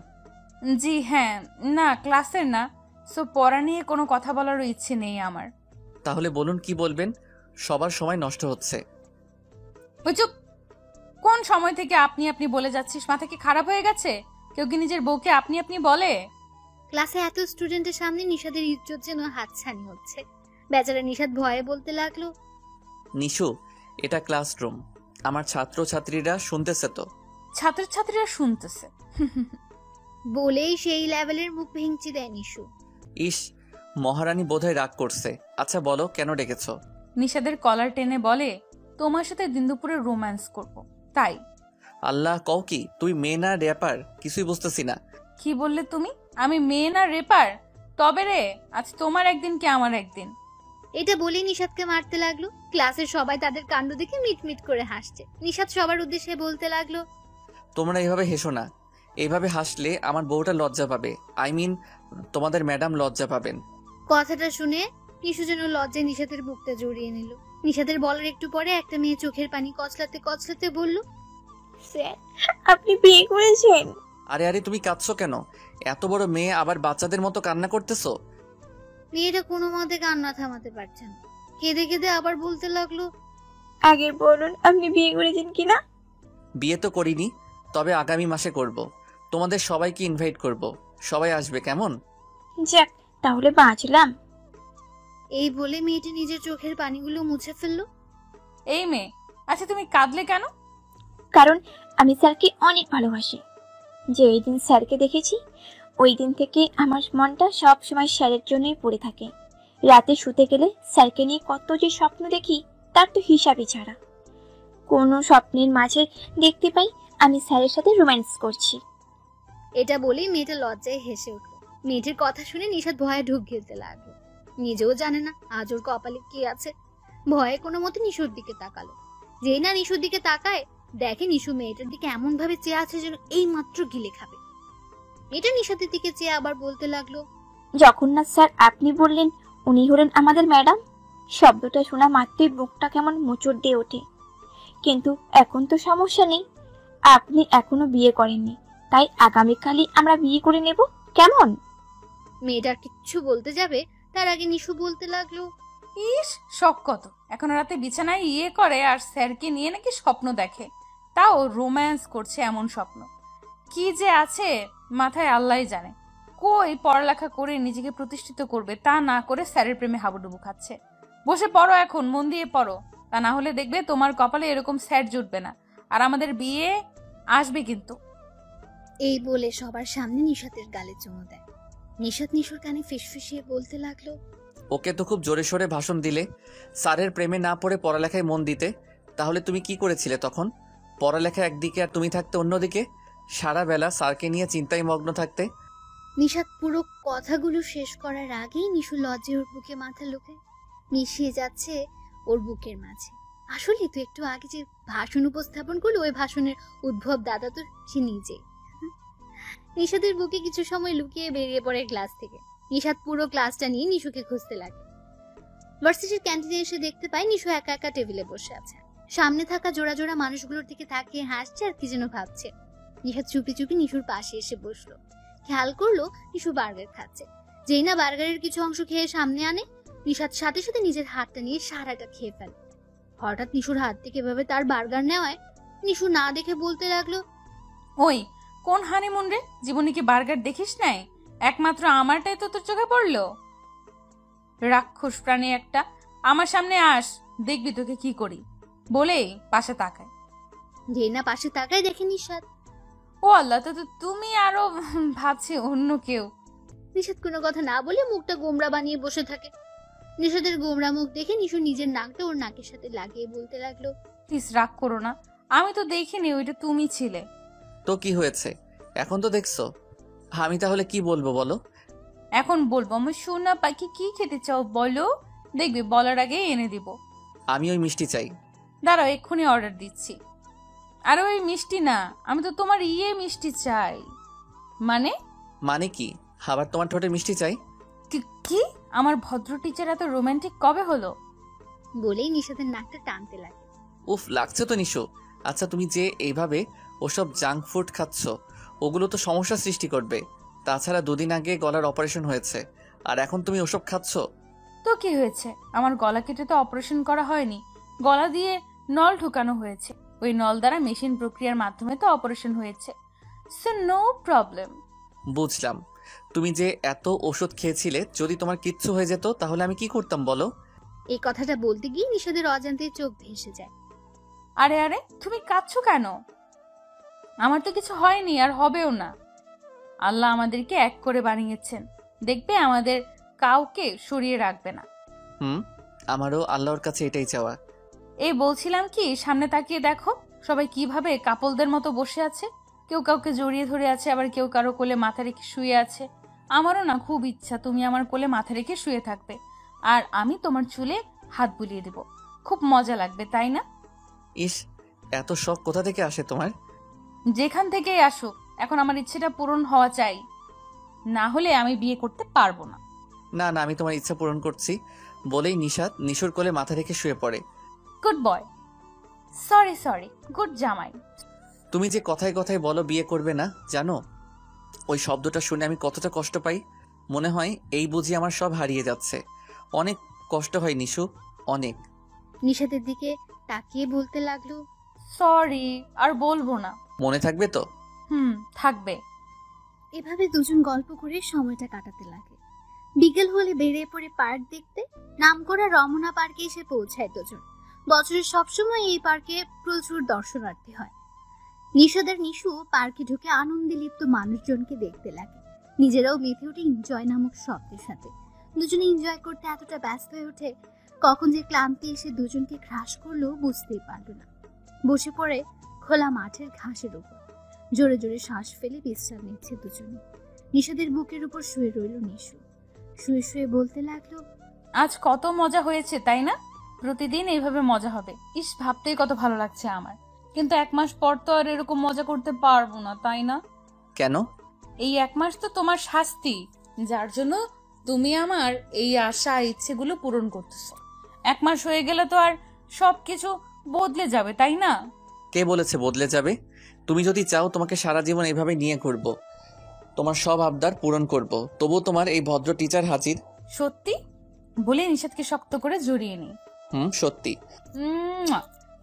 জি হ্যাঁ, না ক্লাসের না, সো পড়া নিয়ে কোনো কথা বলারও ইচ্ছে নেই আমার। তাহলে বলুন কি বলবেন? সবার সময় নষ্ট হচ্ছে। ওই চুপ! কোন সময় থেকে আপনি আপনি বলে যাচ্ছিস? মাথা কি খারাপ হয়ে গেছে? কেউ কি নিজের বউকে আপনি আপনি বলে? ক্লাসে এত স্টুডেন্টের সামনে নিশাদের ইজ্জত যেন হাতছানি হচ্ছে। বেচারা নিশাদ ভয়ে বলতে লাগলো, নিশু, এটা ক্লাসরুম, আমার ছাত্রছাত্রীরা শুনতেছে তো। ছাত্রছাত্রীরা শুনতেছে বলেই সেই লেভেলের মুখ ভেঙচি দেয় নিশু। ইস, মহারানী বোধহয় রাগ করছে। আচ্ছা বলো, কেন ডেকেছো? নিশাদের কলার টেনে বলে, তোমার সাথে দিন দুপুরে রোম্যান্স করব, তাই। আল্লাহ, কও কি? তুই মেয়ে না র্যাপার? কিছুই বুঝতেছি না। কি বললে তুমি? আমি মেয়ে না রেপার? তবে রে, আজ তোমার একদিন কি আমার একদিন। এটা বলেই নিশাদকে মারতে লাগলো। ক্লাসের সবাই তাদের কাণ্ড দেখে মিটমিট করে হাসছে। নিশাদ সবার উদ্দেশ্যে বলতে লাগলো, তোমরা এইভাবে হেসো না। এইভাবে হাসলে আমার বউটা লজ্জা পাবে। আই মিন, তোমাদের ম্যাডাম লজ্জা পাবেন। কথাটা শুনে নিশু যেন লজ্জায় নিশাদের বুকটা জড়িয়ে নিল। নিশাদের বলার একটু পরে একটা মেয়ে চোখের পানি কচলাতে কচলাতে বলল, স্যার আপনি বিয়ে করেছেন? আরে আরে, তুমি কাঁদছো কেন? এত বড় মেয়ে আবার বাচ্চাদের মতো কান্না করতেছো? মেয়েটা কোনো মতে কান্না থামাতে পারছে না। কেঁদে কেঁদে আবার বলতে লাগলো, আগে বলুন আপনি বিয়ে করেছেন কিনা। বিয়ে তো করিনি, তবে আগামী মাসে করব। তোমাদের সবাইকে ইনভাইট করব, সবাই আসবে কেমন? যাক তাহলে বাঁচলাম। এই বলে মেয়েটা নিজের চোখের পানিগুলো মুছে ফেললো। এই মেয়ে, আচ্ছা তুমি কাঁদলে কেন? কারণ আমি স্যারকে অনেক ভালোবাসি। যে ওই দিন স্যারকে দেখেছি ওই দিন থেকে আমার মনটা সব সময় স্যারের জন্যই পড়ে থাকে। রাতে শুতে গেলে স্যারকে নিয়ে কত যে স্বপ্ন দেখি তার তো হিসাবই ছাড়া। কোনো স্বপ্নের মাঝে দেখতে পাই আমি স্যারের সাথে রোম্যান্স করছি। এটা বলেই মেয়েটা লজ্জায় হেসে উঠল। মেয়েটির কথা শুনে নিশাদ ভয়ে ঢুক গিলতে লাগলো। নিজেও জানে না আজ ওর কপালে কি আছে। ভয়ে কোনো মতে নিশুর দিকে তাকালো। যেই না নিশুর দিকে তাকায়, দেখে নিশু মেয়েটার দিকে এমন ভাবে চেয়ে আছে যেন এই মাত্র গিলে খাবে। মেয়েটা নিশাদের দিকে চেয়ে আবার বলতে লাগলো, যখন না স্যার আপনি বললেন উনি হলেন আমাদের ম্যাডাম, শব্দটা শোনা মাত্রই বুকটা কেমন মোচড় দিয়ে ওঠে। কিন্তু এখন তো সমস্যা নেই, আপনি এখনো বিয়ে করেননি, তাই আগামীকালই আমরা বিয়ে করে নেব কেমন? মেয়েটার কিচ্ছু বলতে যাবে তার আগে নিশু বলতে লাগলো, ইস, শখ কত! এখন রাতে বিছানায় করে আর স্যারকে নিয়ে নাকি স্বপ্ন দেখে, তাও রোম্যান্স করছে। এমন স্বপ্ন কি যে আছে মাথায় আল্লাহই জানে। কই পড়ালেখা করে নিজেকে প্রতিষ্ঠিত করবে, তা না করে স্যারের প্রেমে হাবুডুবু খাচ্ছে। বসে পড়ো, এখন মন দিয়ে পড়ো, তা না হলে দেখবে তোমার কপালে এরকম স্যার জুটবে না, আর আমাদের বিয়ে আসবে কিন্তু। এই বলে সবার সামনে নিশাতের গালে চুমু দেয়। নিশাত নিশুর কানে ফিসফিসিয়ে বলতে লাগলো, ওকে তো খুব জোরে সোরে ভাষণ দিলে স্যারের প্রেমে না পড়ে পড়ালেখায় মন দিতে। তাহলে তুমি কি করেছিলে তখন? পড়ালেখা একদিকে আর তুমি থাকতে অন্যদিকে, সারা বেলা স্যারকে নিয়ে চিন্তায় মগ্ন থাকতে। নিশাত পুরো কথাগুলো শেষ করার আগেই নিশু লজ্জায় ওর বুকে মাথা লুকায়, মিশিয়ে যাচ্ছে ওর বুকের মাঝে। আসলে তো একটু আগে যে ভাষণ উপস্থাপন করলো, ওই ভাষণের উদ্ভব দাদা তো সে নিজেই। নিশাদের বুকে কিছু সময় লুকিয়ে বেরিয়ে পড়ে ক্লাস থেকে। নিশাদ পুরো ক্লাসটা নিয়ে নিশুকে খুঁজতে লাগে। ভার্সিটির ক্যান্টিনে এসে দেখতে পায় নিশু একা একা টেবিলে বসে আছে। সামনে থাকা জোড়া জোড়া মানুষগুলোর দিকে তাকিয়ে হাসছে আর কি যেন ভাবছে। নিশাদ চুপি চুপি নিশুর পাশে এসে বসলো। খেয়াল করলো নিশু বার্গার খাচ্ছে। যেই না বার্গারের কিছু অংশ খেয়ে সামনে আনে, নিশাদ সাথে সাথে নিজের হাতটা নিয়ে সারাটা খেয়ে ফেলে। হঠাৎ নিশুর হাত থেকে এভাবে তার বার্গার নেওয়ায় নিশু না দেখে বলতে লাগলো, ওই কোন হানিমুন রে? জীবনে কি বার্গার দেখিস নাই? একমাত্র আমারটাই তো তোর চোখে পড়লো। রাক্ষস প্রাণী একটা, আমার সামনে আস, দেখবি তোকে কি করি। বলেই পাশে তাকায়। যেই না পাশে তাকায় দেখে নিশাদ। ও আল্লাহ, তো তুমি আরো ভাবছি অন্য কেউ। নিশাদ কোনো কথা না বলে মুখটা গোমরা বানিয়ে বসে থাকে। নিশাদের গোমরা মুখ দেখে নিশু নিজের নাকটা ওর নাকের সাথে লাগিয়ে বলতে লাগলো, প্লিজ রাগ করো না, আমি তো দেখিনি ওইটা তুমি ছিলে। তো কি হয়েছে? এখন তো দেখছো। আমি তাহলে কি বলবো বলো? এখন বলবো আমি সোনা পাখি কি খেতে চাও বলো, দেখবি বলার আগে এনে দিব। আমি ওই মিষ্টি চাই। দাঁড়াও, এক্ষুনি অর্ডার দিচ্ছি। আরে ওই মিষ্টি না, আমি তো তোমার মিষ্টি চাই। মানে কি? আবার তোমার ঠোঁটে মিষ্টি চাই? কি? আমার ভদ্র টিচার এত রোমান্টিক কবে হলো? বলেই নিশাদের নাকটা টানতে লাগে। উফ, লাগছে তো নিশু। আচ্ছা, তুমি যে এইভাবে ওসব জাঙ্ক ফুড খাচ্ছ, ওগুলো তো সমস্যা সৃষ্টি করবে। তাছাড়া 2 দিন আগে গলার অপারেশন হয়েছে, আর এখন তুমি ওসব খাচ্ছ। তো কি হয়েছে? আমার গলা কেটে তো অপারেশন করা হয়নি, গলা দিয়ে নল ঢুকানো হয়েছে। ওই নল দ্বারা মেশিন প্রক্রিয়ার মাধ্যমে তো অপারেশন হয়েছে, সো নো প্রবলেম। বুঝলাম। তুমি যে এত ওষুধ খেয়েছিলে, যদি তোমার কিচ্ছু হয়ে যেত তাহলে আমি কি করতাম বলো? এই কথাটা বলতে গিয়ে নিশাদের অজান্তে চোখ ভেসে যায়। আরে আরে, তুমি কাঁদছো কেন? আমার তো কিছু হয়নি, আর হবেও না। আল্লাহ আমাদেরকে এক করে বানিয়েছেন, দেখবে আমাদের কাউকে সরিয়ে রাখবে না। আমারও আল্লাহর কাছে এটাই চাওয়া। এই বলছিলাম কি, সামনে তাকিয়ে দেখো সবাই কিভাবে কাপলদের মতো বসে আছে। কেউ কাউকে জড়িয়ে ধরে আছে, আবার কেউ কারো কোলে মাথা রেখে শুয়ে আছে। আমারও না খুব ইচ্ছা তুমি আমার কোলে মাথা রেখে শুয়ে থাকবে, আর আমি তোমার চুলে হাত বুলিয়ে দেব। খুব মজা লাগবে, তাই না? ইস, এত শখ কোথা থেকে আসে তোমার? যেখান থেকেই আসুক, এখন আমার ইচ্ছেটা পূরণ হওয়া চাই, না হলে আমি বিয়ে করতে পারবো না। না না, আমি তোমার ইচ্ছা পূরণ করছি বলেই নিশাত নিশুর কোলে মাথা রেখে শুয়ে পড়ে। গুড বয়, সরি, গুড জামাই। তুমি যে কথায় কথায় বলো বিয়ে করবে না, জানো ওই শব্দটা শুনে আমি কতটা কষ্ট পাই। মনে হয় এই বুঝি আমার সব হারিয়ে যাচ্ছে। অনেক কষ্ট হয় নিশু, অনেক। নিশাতের দিকে তাকিয়ে বলতে লাগলো, সরি, আর বলবো না। মনে থাকবে তো? থাকবে। এভাবে দুজন গল্প করে সময়টা কাটাতে লাগে। বিকেল হলে বেরিয়ে পড়ে পার্ক দেখতে। নামকরা রমনা পার্কে এসে পৌঁছায় দুজন। বছরের সবসময় এই পার্কে প্রচুর দর্শনার্থী হয়। নিশাদের নিশু পার্কে ঢুকে আনন্দে লিপ্ত মানুষজনকে দেখতে লাগে। নিজেরাও মেতে ওঠে এনজয় নামক শব্দের সাথে। দুজনে এনজয় করতে এতটা ব্যস্ত হয়ে ওঠে, কখন যে ক্লান্তি এসে দুজনকে গ্রাস করলো বুঝতেই পারল না। বসে পড়ে খোলা মাঠের ঘাসের উপর। জোরে জোরে শ্বাস ফেলে বিশ্রাম নিচ্ছে দুজনে। নিশাদের বুকের উপর শুয়ে রইল নিশু। শুয়ে শুয়ে বলতে লাগলো, আজ কত মজা হয়েছে, তাই না? প্রতিদিন এইভাবে মজা হবে। ইস, ভাবতেই কত ভালো লাগছে আমার। কিন্তু 1 মাস পর তো আর এরকম মজা করতে পারবো না, তাই না? কেন? এই 1 মাস তো তোমার শাস্তি, যার জন্য তুমি আমার এই আশা ইচ্ছেগুলো পূরণ করতেছো। 1 মাস হয়ে গেলে তো আর সবকিছু বদলে যাবে, তাই না? কে বলেছে বদলে যাবে? তুমি যদি চাও তোমাকে সারা জীবন এইভাবে নিয়ে ঘুরব, তোমার সব আবদার পূরণ করব। তবু তোমার এই ভদ্র টিচার হাজির। সত্যি? বলে নিষাদকে শক্ত করে জড়িয়ে নি। সত্যি।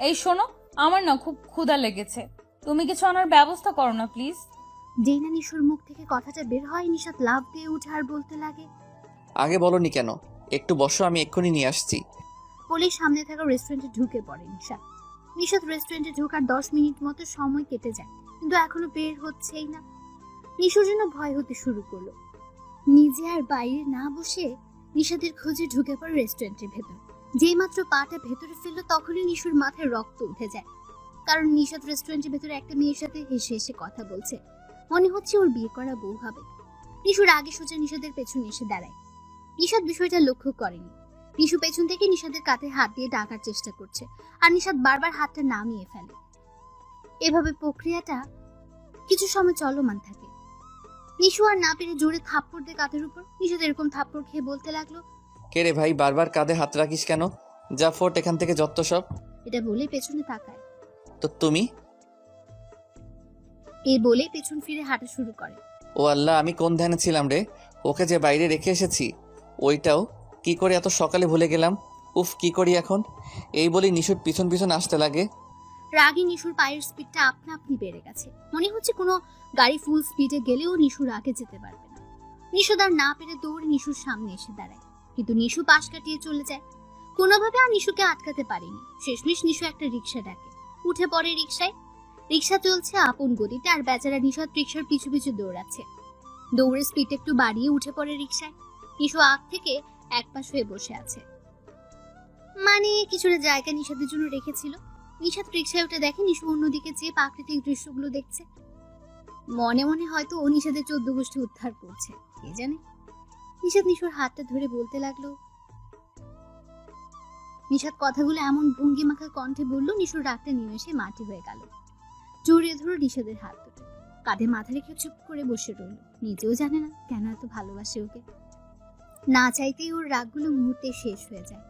এই শোনো, আমার না খুব ক্ষুধা লেগেছে, তুমি কিছু আনার ব্যবস্থা করো না প্লিজ। যেই না নিশুর মুখ থেকে কথাটা বের হয়, নিশাদ লাফ দিয়ে উঠে আর বলতে লাগে, আগে বলনি কেন? একটু বসো, আমি এক্ষুনি নিয়ে আসছি। বলেই সামনে থাকা রেস্টুরেন্টে ঢুকে পড়ে নিশাদ। নিশাদ রেস্টুরেন্টে ঢোকার 10 মিনিট মতো সময় কেটে যায়, কিন্তু এখনো বের হচ্ছেই না। নিশুর জন্য ভয় হতে শুরু করলো। নিজে আর বাইরে না বসে নিশাদের খোঁজে ঢুকে পড়ে রেস্টুরেন্টের ভেতর। যেই মাত্র পাটা ভেতরে ফেললো, তখনই নিশুর মাথায় রক্ত উঠে যায়। কারণ নিশাদ রেস্টুরেন্টের ভেতরে একটা মেয়ের সাথে হেসে হেসে কথা বলছে। মনে হচ্ছে ওর বিয়ে করা বউ হবে। নিশুর আগে সোজা নিশাদের পেছনে এসে দাঁড়ায়। নিশাদ বিষয়টা লক্ষ্য করেনি। নিশু পেছন থেকে নিশাদের কাঁধে হাত দিয়ে ডাকার চেষ্টা করছে, আর নিশাদ বারবার হাতটা নামিয়ে ফেলে। এভাবে প্রক্রিয়াটা কিছু সময় চলমান থাকে। নিশু আর না পেরে জোরে থাপ্পড় দিয়ে কাঁধের উপর। নিশাদ এরকম থাপ্পড় খেয়ে বলতে লাগলো, কে রে ভাই, বারবার কাঁধে হাত রাখিস কেন? যা ফোট এখান থেকে, যত সব। এটা বলে পেছনে তাকায়। তো তুমি? এই বলে পেছন ফিরে হাঁটা শুরু করে। ও আল্লাহ, আমি কোন ধ্যানে ছিলাম রে? ওকে যে বাইরে রেখে এসেছি, ওইটাও কি করে এত সকালে ভুলে গেলাম। উফ, কি করি এখন? এই বলি নিশুর পিছন পিছন আসতে লাগে। রাগে নিশুর পায়ের স্পিডটা আপনা আপনি বেড়ে গেছে। মনে হচ্ছে কোনো গাড়ি ফুল স্পিডে গেলেও নিশুর আগে যেতে পারবে না। নিশুদ আর না পেরে দৌড়ে নিশুর সামনে এসে দাঁড়ায়, কিন্তু নিশু পাশ কাটিয়ে চলে যায়। কোনোভাবে আর নিশুকে আটকাতে পারেনি। শেষমেশ নিশু একটা রিক্সা ডাকে, উঠে পড়ে রিক্সায়। রিক্সা চলছে আপন গতিতে, আর বেচারা নিশাদ রিক্সার পিছু পিছু দৌড়াচ্ছে। দৌড়ের স্পিড একটু বাড়িয়ে উঠে পড়ে রিক্সায়। নিশু আগ থেকে এক পাশ হয়ে বসে আছে, মানে কিছুটা জায়গা নিশাদের জন্য রেখেছিল। নিশাদ রিক্সায় উঠে দেখে নিশু অন্যদিকে চেয়ে প্রাকৃতিক দৃশ্যগুলো দেখছে। মনে মনে হয়তো ও নিশাদের 14 গোষ্ঠী উদ্ধার করছে, কে জানে। নিশাদ নিশুর হাতটা ধরে বলতে লাগলো। নিশাদ কথাগুলো এমন ভঙ্গি মাখা কণ্ঠে বলল, নিশুর রাগটা নিমেষে মাটি হয়ে গেল। জড়িয়ে ধরো নিশাদের হাত দুটো, কাঁধে মাথা রেখে চুপ করে বসে রইল। নিজেও জানে না কেন এত ভালোবাসে ওকে। না চাইতেই ওর রাগগুলো মুহূর্তে শেষ হয়ে যায়।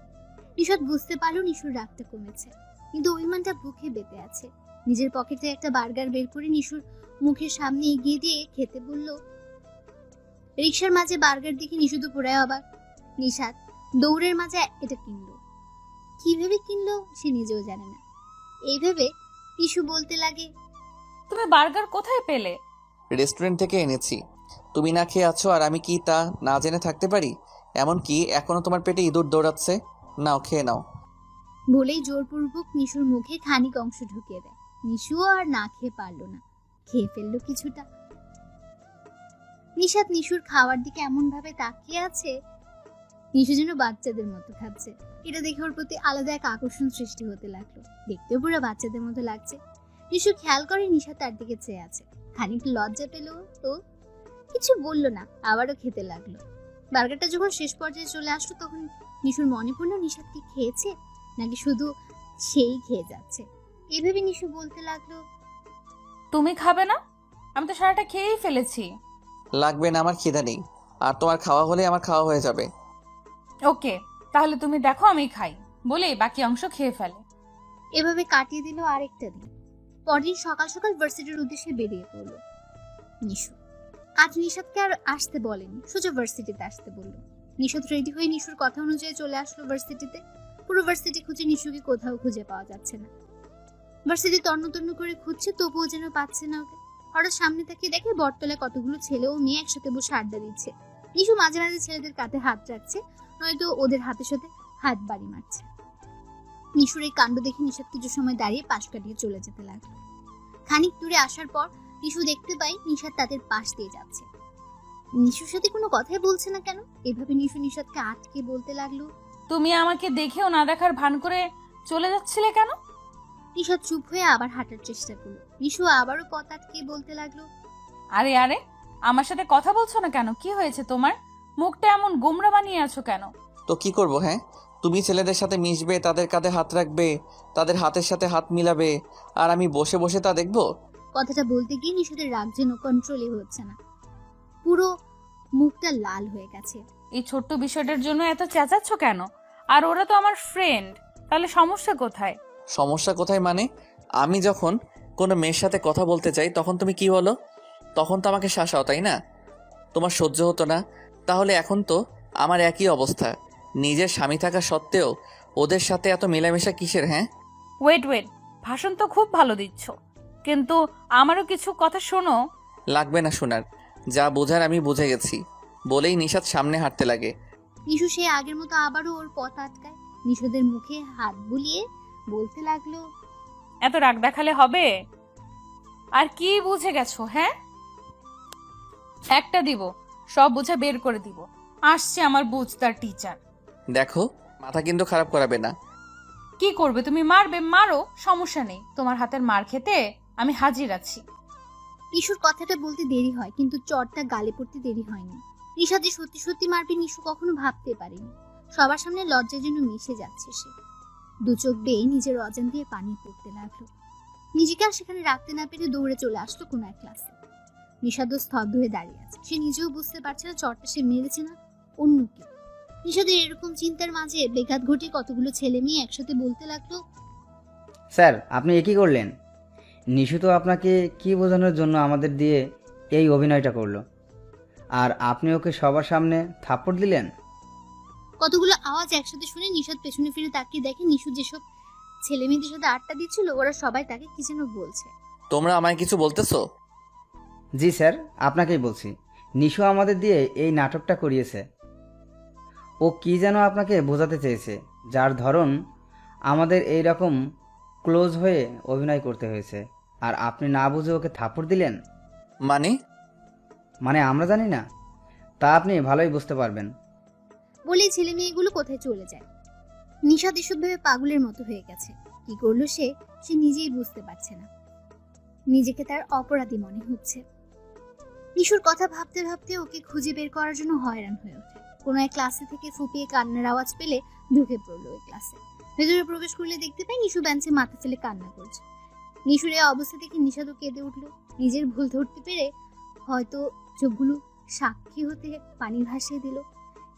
নিশাদ বুঝতে পারলো নিশুর রাগটা কমেছে, কিন্তু অভিমানটা বুকে বেঁধে আছে। নিজের পকেটে একটা বার্গার বের করে নিশুর মুখের সামনে এগিয়ে দিয়ে খেতে বলল। রিক্সার মাঝে বার্গার দেখে নিশু তো পুরাই অবাক। নিশাদ দৌড়ের মাঝে এটা কিনলো। কি ভেবে কিনলো সে নিজেও জানে না। এই ভেবে নিশু বলতে লাগে, তুমি বার্গার কোথায় পেলে? রেস্টুরেন্ট থেকে এনেছি। তুমি না খেয়ে আছো আর আমি কি তা না জেনে থাকতে পারি? এমনকি এখনো তোমার পেটে ইঁদুর দৌড়াচ্ছে। নাও, খেয়ে নাও। বলেই জোরপূর্বক নিশুর মুখে খানিক অংশ ঢুকিয়ে দেয়। নিশুও আর না খেয়ে পারলো না, খেয়ে ফেললো কিছুটা। নিশাদ নিশুর খাওয়ার দিকে এমন ভাবে তাকিয়ে আছে, নিশু যেন বাচ্চাদের মতো খাচ্ছে। এটা দেখে ওর প্রতি আলাদা এক আকর্ষণ সৃষ্টি হতে লাগলো। দেখতেও পুরো বাচ্চাদের মতো লাগছে। নিশু খেয়াল করে নিশাদ তার দিকে চেয়ে আছে। খানিক লজ্জা পেল তো কিছু বললো না, আবারও খেতে লাগলো। বার্গারটা যখন শেষ পর্যায়ে চলে আসলো, তখন নিশুর মনে পড়লো নিশাদ কি খেয়েছে নাকি শুধু সেই খেয়ে যাচ্ছে। এভাবে নিশু বলতে লাগলো, তুমি খাবে না? আমি তো সারাটা খেয়েই ফেলেছি। লাগবে না, আমার খিদা নেই। আর তোমার খাওয়া হলে আমার খাওয়া হয়ে যাবে। ওকে, তাহলে তুমি দেখো আমি খাই বলেই বাকি অংশ খেয়ে ফেলে। এভাবে কাটিয়ে দিল আরেকটা দিন। পরদিন সকাল সকাল ভার্সিটির উদ্দেশ্যে বেরিয়ে পড়লো নিশু। আজ নিশাদকে আর আসতে বলেনি, সোজা ভার্সিটিতে আসতে বললো। নিশাদ রেডি হয়ে নিশুর কথা অনুযায়ী চলে আসলো ভার্সিটিতে। পুরো ভার্সিটি খুঁজে নিশুকে কোথাও খুঁজে পাওয়া যাচ্ছে না। ভার্সিটি তন্ন করে খুঁজছে, তবুও যেন পাচ্ছে না ওকে। হঠাৎ সামনে তাকিয়ে দেখে বটতলায় কতগুলো ছেলে ও মেয়ে একসাথে বসে আড্ডা দিচ্ছে। নিশু মাঝে মাঝে ছেলেদের কাঁধে হাত রাখছে, নয়তো ওদের হাতের সাথে হাত বাড়ি মারছে। নিশুর এই কাণ্ড দেখে নিশাদ কিছু সময় দাঁড়িয়ে পাশ কাটিয়ে চলে যেতে লাগলো। খানিক দূরে আসার পর নিশু দেখতে পাই নিশাদ তাদের পাশ দিয়ে যাচ্ছে। নিশুর সাথে কোনো কথাই বলছে না কেন? এভাবে নিশু নিশাদকে আটকে বলতে লাগলো, তুমি আমাকে দেখেও না দেখার ভান করে চলে যাচ্ছিলে কেন? নিশাদ চুপ হয়ে আবার হাঁটার চেষ্টা করলো। নিশু আবারও পথ আটকে বলতে লাগলো, আরে আরে, আমার সাথে কথা বলছো না কেন? কি হয়েছে তোমার? মুখটা এমন গোমরা বানিয়ে আছো কেন? তো কি করব? হ্যাঁ, তুমি ছেলেদের সাথে মিশবে, তাদের কাঁধে হাত রাখবে, তাদের হাতের সাথে হাত মিলাবে, আর আমি বসে বসে তা দেখবো? কথাটা বলতে গিয়ে নিশাদের রাগ যেন কন্ট্রোলই হচ্ছে না, পুরো মুখটা লাল হয়ে গেছে। এই ছোট্ট বিষয়টার জন্য এত চেঁচাচ্ছ কেন? আর ওরা তো আমার ফ্রেন্ড, তাহলে সমস্যা কোথায়? সমস্যা কোথায় মানে? আমি যখন কোনো মেয়ের সাথে কথা বলতে চাই তখন তুমি কি বলো? তখন তো আমাকে শাসাও, তাই না? তোমার সহ্য হতো না? তাহলে এখন তো আমার একই অবস্থা। নিজের স্বামী থাকা সত্ত্বেও ওদের সাথে এত মেলামেশা কিসের? হ্যাঁ, ওয়েট, ভাষণ তো খুব ভালো দিচ্ছ, কিন্তু আমারও কিছু কথা শোনো। লাগবে না শোনার, যা বোঝার আমি বুঝে গেছি বলেই নিশাদ সামনে হাঁটতে লাগে। নিশু সে আগের মতো আবারও ওর পথ আটকায়। নিশাদের মুখে হাত বুলিয়ে বলতে লাগলো, এত রাগ দেখালে হবে? আর কি বুঝে গেছো? হ্যাঁ, একটা দিব, সব বোঝা বের করে দিব। আসছে আমার বুঝতার টিচার। দেখো, মাথা কিন্তু খারাপ করাবে না। কি করবে তুমি? মারবে, মারো, সমস্যা নেই। তোমার হাতের মার খেতে আমি হাজির আছি। নিশুর কথাটা বলতে দেরি হয়, কিন্তু চটটা গালে পড়তে দেরি হয়নি। নিশাদ যে সত্যি সত্যি মারবে নিশু কখনো ভাবতে পারেনি। সবার সামনে লজ্জার জন্য মিশে যাচ্ছে সে। দু চোখ বেয়ে নিজের অজান দিয়ে পানি পড়তে লাগলো। নিজেকে আর সেখানে রাখতে না পেরে দৌড়ে চলে আসলো কোনো এক ক্লাসে। নিশাদও স্তব্ধ হয়ে দাঁড়িয়ে আছে। সে নিজেও বুঝতে পারছে না চটটা সে মেরেছে না অন্য কেউ। নিশাদের এরকম চিন্তার মাঝে বেঘাত ঘটে কতগুলো ছেলে মেয়ে একসাথে বলতে লাগলো, স্যার, আপনি এ কি করলেন? নিশু তো আপনাকে কি বোঝানোর জন্য আমাদের দিয়ে এই অভিনয়টা করলো, আর আপনি ওকে সবার সামনে থাপ্পড় দিলেন। কতগুলো আওয়াজ একসাথে শুনে নিশাদ পেছনে ফিরে তাকিয়ে দেখে নিশু যেসব ছেলে মেয়েদের সাথে আড্ডা দিচ্ছিল ওরা সবাই তাকে কি যেন বলছে। তোমরা আমায় কিছু বলতেছো? জি স্যার, আপনাকেই বলছি। নিশু আমাদের দিয়ে এই নাটকটা করিয়েছে। ও কি যেন আপনাকে বোঝাতে চেয়েছে, যার ধরন আমাদের এই রকম ক্লোজ হয়ে অভিনয় করতে হয়েছে, আর আপনি না বুঝে ওকে থাপ্পড় দিলেন। মানে আমরা জানি না, তা আপনি ভালোই বুঝতে পারবেন। বলে ছেলে মেয়েগুলো কোথায় চলে যায়। নিশাদ এসব ভেবে পাগলের মতো হয়ে গেছে। কি করলো সে নিজেই বুঝতে পারছে না। নিজেকে তার অপরাধী মনে হচ্ছে। নিশুর কথা ভাবতে ভাবতে ওকে খুঁজে বের করার জন্য হয়রান হয়ে ওঠে। কোনো এক ক্লাসে থেকে ফুপিয়ে কান্নার আওয়াজ পেলে ঢুকে পড়লো ওই ক্লাসে। ভেতরে প্রবেশ করলে দেখতে পাই নিশু বেঞ্চে মাথা ফেলে কান্না করছে। নিশুর এই অবস্থা দেখে নিশাদও কেঁদে উঠলো। নিজের ভুল ধরতে পেরে হয়তো চোখগুলো সাক্ষী হতে পানি ভাসিয়ে দিল।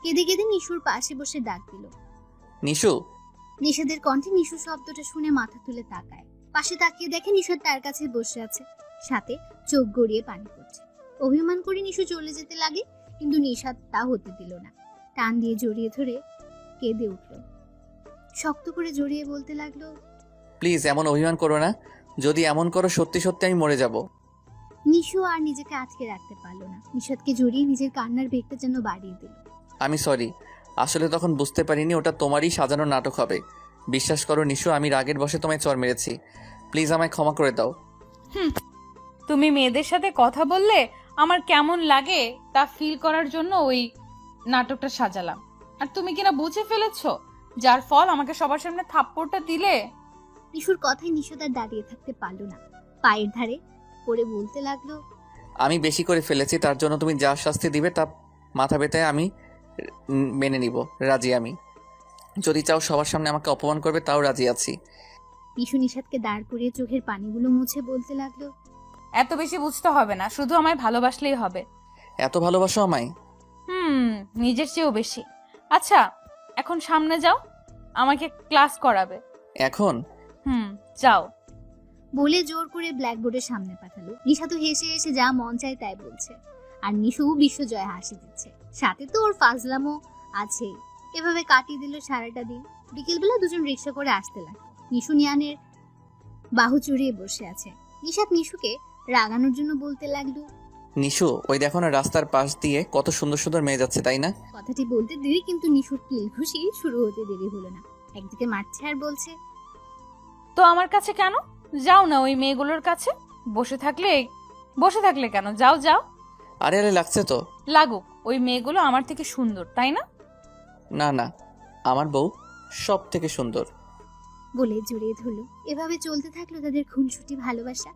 কেঁদে কেঁদে নিশুর পাশে বসে ডাক দিল, নিশু। নিশাদের কণ্ঠে নিশু শব্দটা শুনে মাথা তুলে তাকায়। পাশে তাকিয়ে দেখে নিশাদ তার কাছে বসে আছে, সাথে চোখ গড়িয়ে পানি পড়ছে। অভিমান করে নিশু চলে যেতে লাগে, কিন্তু নিশাদ তা হতে দিল না। টান দিয়ে জড়িয়ে ধরে কেঁদে উঠল। শক্ত করে জড়িয়ে বলতে লাগলো, প্লিজ এমন অভিমান করো না। যদি এমন করো সত্যি সত্যি আমি মরে যাব। নিশু আর নিজেকে আটকে রাখতে পারলো না। নিশাদকে জড়িয়ে নিজের কান্নার বেগটা যেন বাড়িয়ে দিল। আমি সরি, আসলে তখন বুঝতে পারিনি ওটা তোমারই সাজানো নাটক হবে। বিশ্বাস করো নিশু, আমি রাগের বশে তোমায় চর মেরেছি। প্লিজ আমায় ক্ষমা করে দাও। তুমি মেয়েদের সাথে কথা বললে আমার কেমন লাগে তা ফিল করার জন্য ওই নাটকটা সাজালাম, আর তুমি কিনা বুঝে ফেলেছো, যার ফল আমাকে সবার সামনে থাপ্পড়টা দিলে। নিশুর কথায় নিশাদ আর দাঁড়িয়ে থাকতে পারলো না। পায়ের ধারে পড়ে বলতে লাগলো, আমি বেশি করে ফেলেছি, তার জন্য তুমি যা শাস্তি দিবে তা মাথা ব্যথায় আমি মেনে নিব, রাজি আমি। যদি চাও সবার সামনে আমাকে অপমান করবে তাও রাজি আছি। নিশু নিশাদকে দাঁড় করিয়ে চোখের পানিগুলো মুছে বলতে লাগলো, এত বেশি বুঝতে হবে না, শুধু আমায় ভালোবাসলেই হবে। এত ভালোবাসো আমায়? নিজের চেয়েও বেশি। আচ্ছা এখন সামনে যাও, আমাকে ক্লাস করাবে। এখন? যাও। বলে জোর করে ব্ল্যাকবোর্ডের সামনে পাঠালো। নিশা তো হেসে হেসে যা মন চায় তাই বলছে, আর নিশু বিশ্বজয় হাসি দিচ্ছে। সাথে তো ওর ফাজলামও আছেই। এভাবে কাটিয়ে দিল সারাটা দিন। বিকেলবেলা দুজন রিক্সা করে আসতে লাগলো। নিশু নিয়ানের বাহু চড়িয়ে বসে আছে। নিশাদ নিশুকে রাগানোর জন্য বলতে লাগলো, নিশু, ওই দেখো না রাস্তার পাশ দিয়ে কত সুন্দর সুন্দর মেয়ে যাচ্ছে, তাই না? কথাটি বলতে দেরি, কিন্তু নিশুর কিল ঘুষি শুরু হতে দেরি হলো না। একদিকে মারছে আর বলছে, তো আমার কাছে কেন? যাও না ওই মেয়েগুলোর কাছে। বসে থাকলে কেন? যাও যাও। আরে আরে লাগছে তো। লাগুক, ওই মেয়েগুলো আমার থেকে সুন্দর, তাই না? না না, আমার বউ সব থেকে সুন্দর। বলে জড়িয়ে ধরলো। এভাবে চলতে থাকলো তাদের খুনসুটি ভালোবাসা।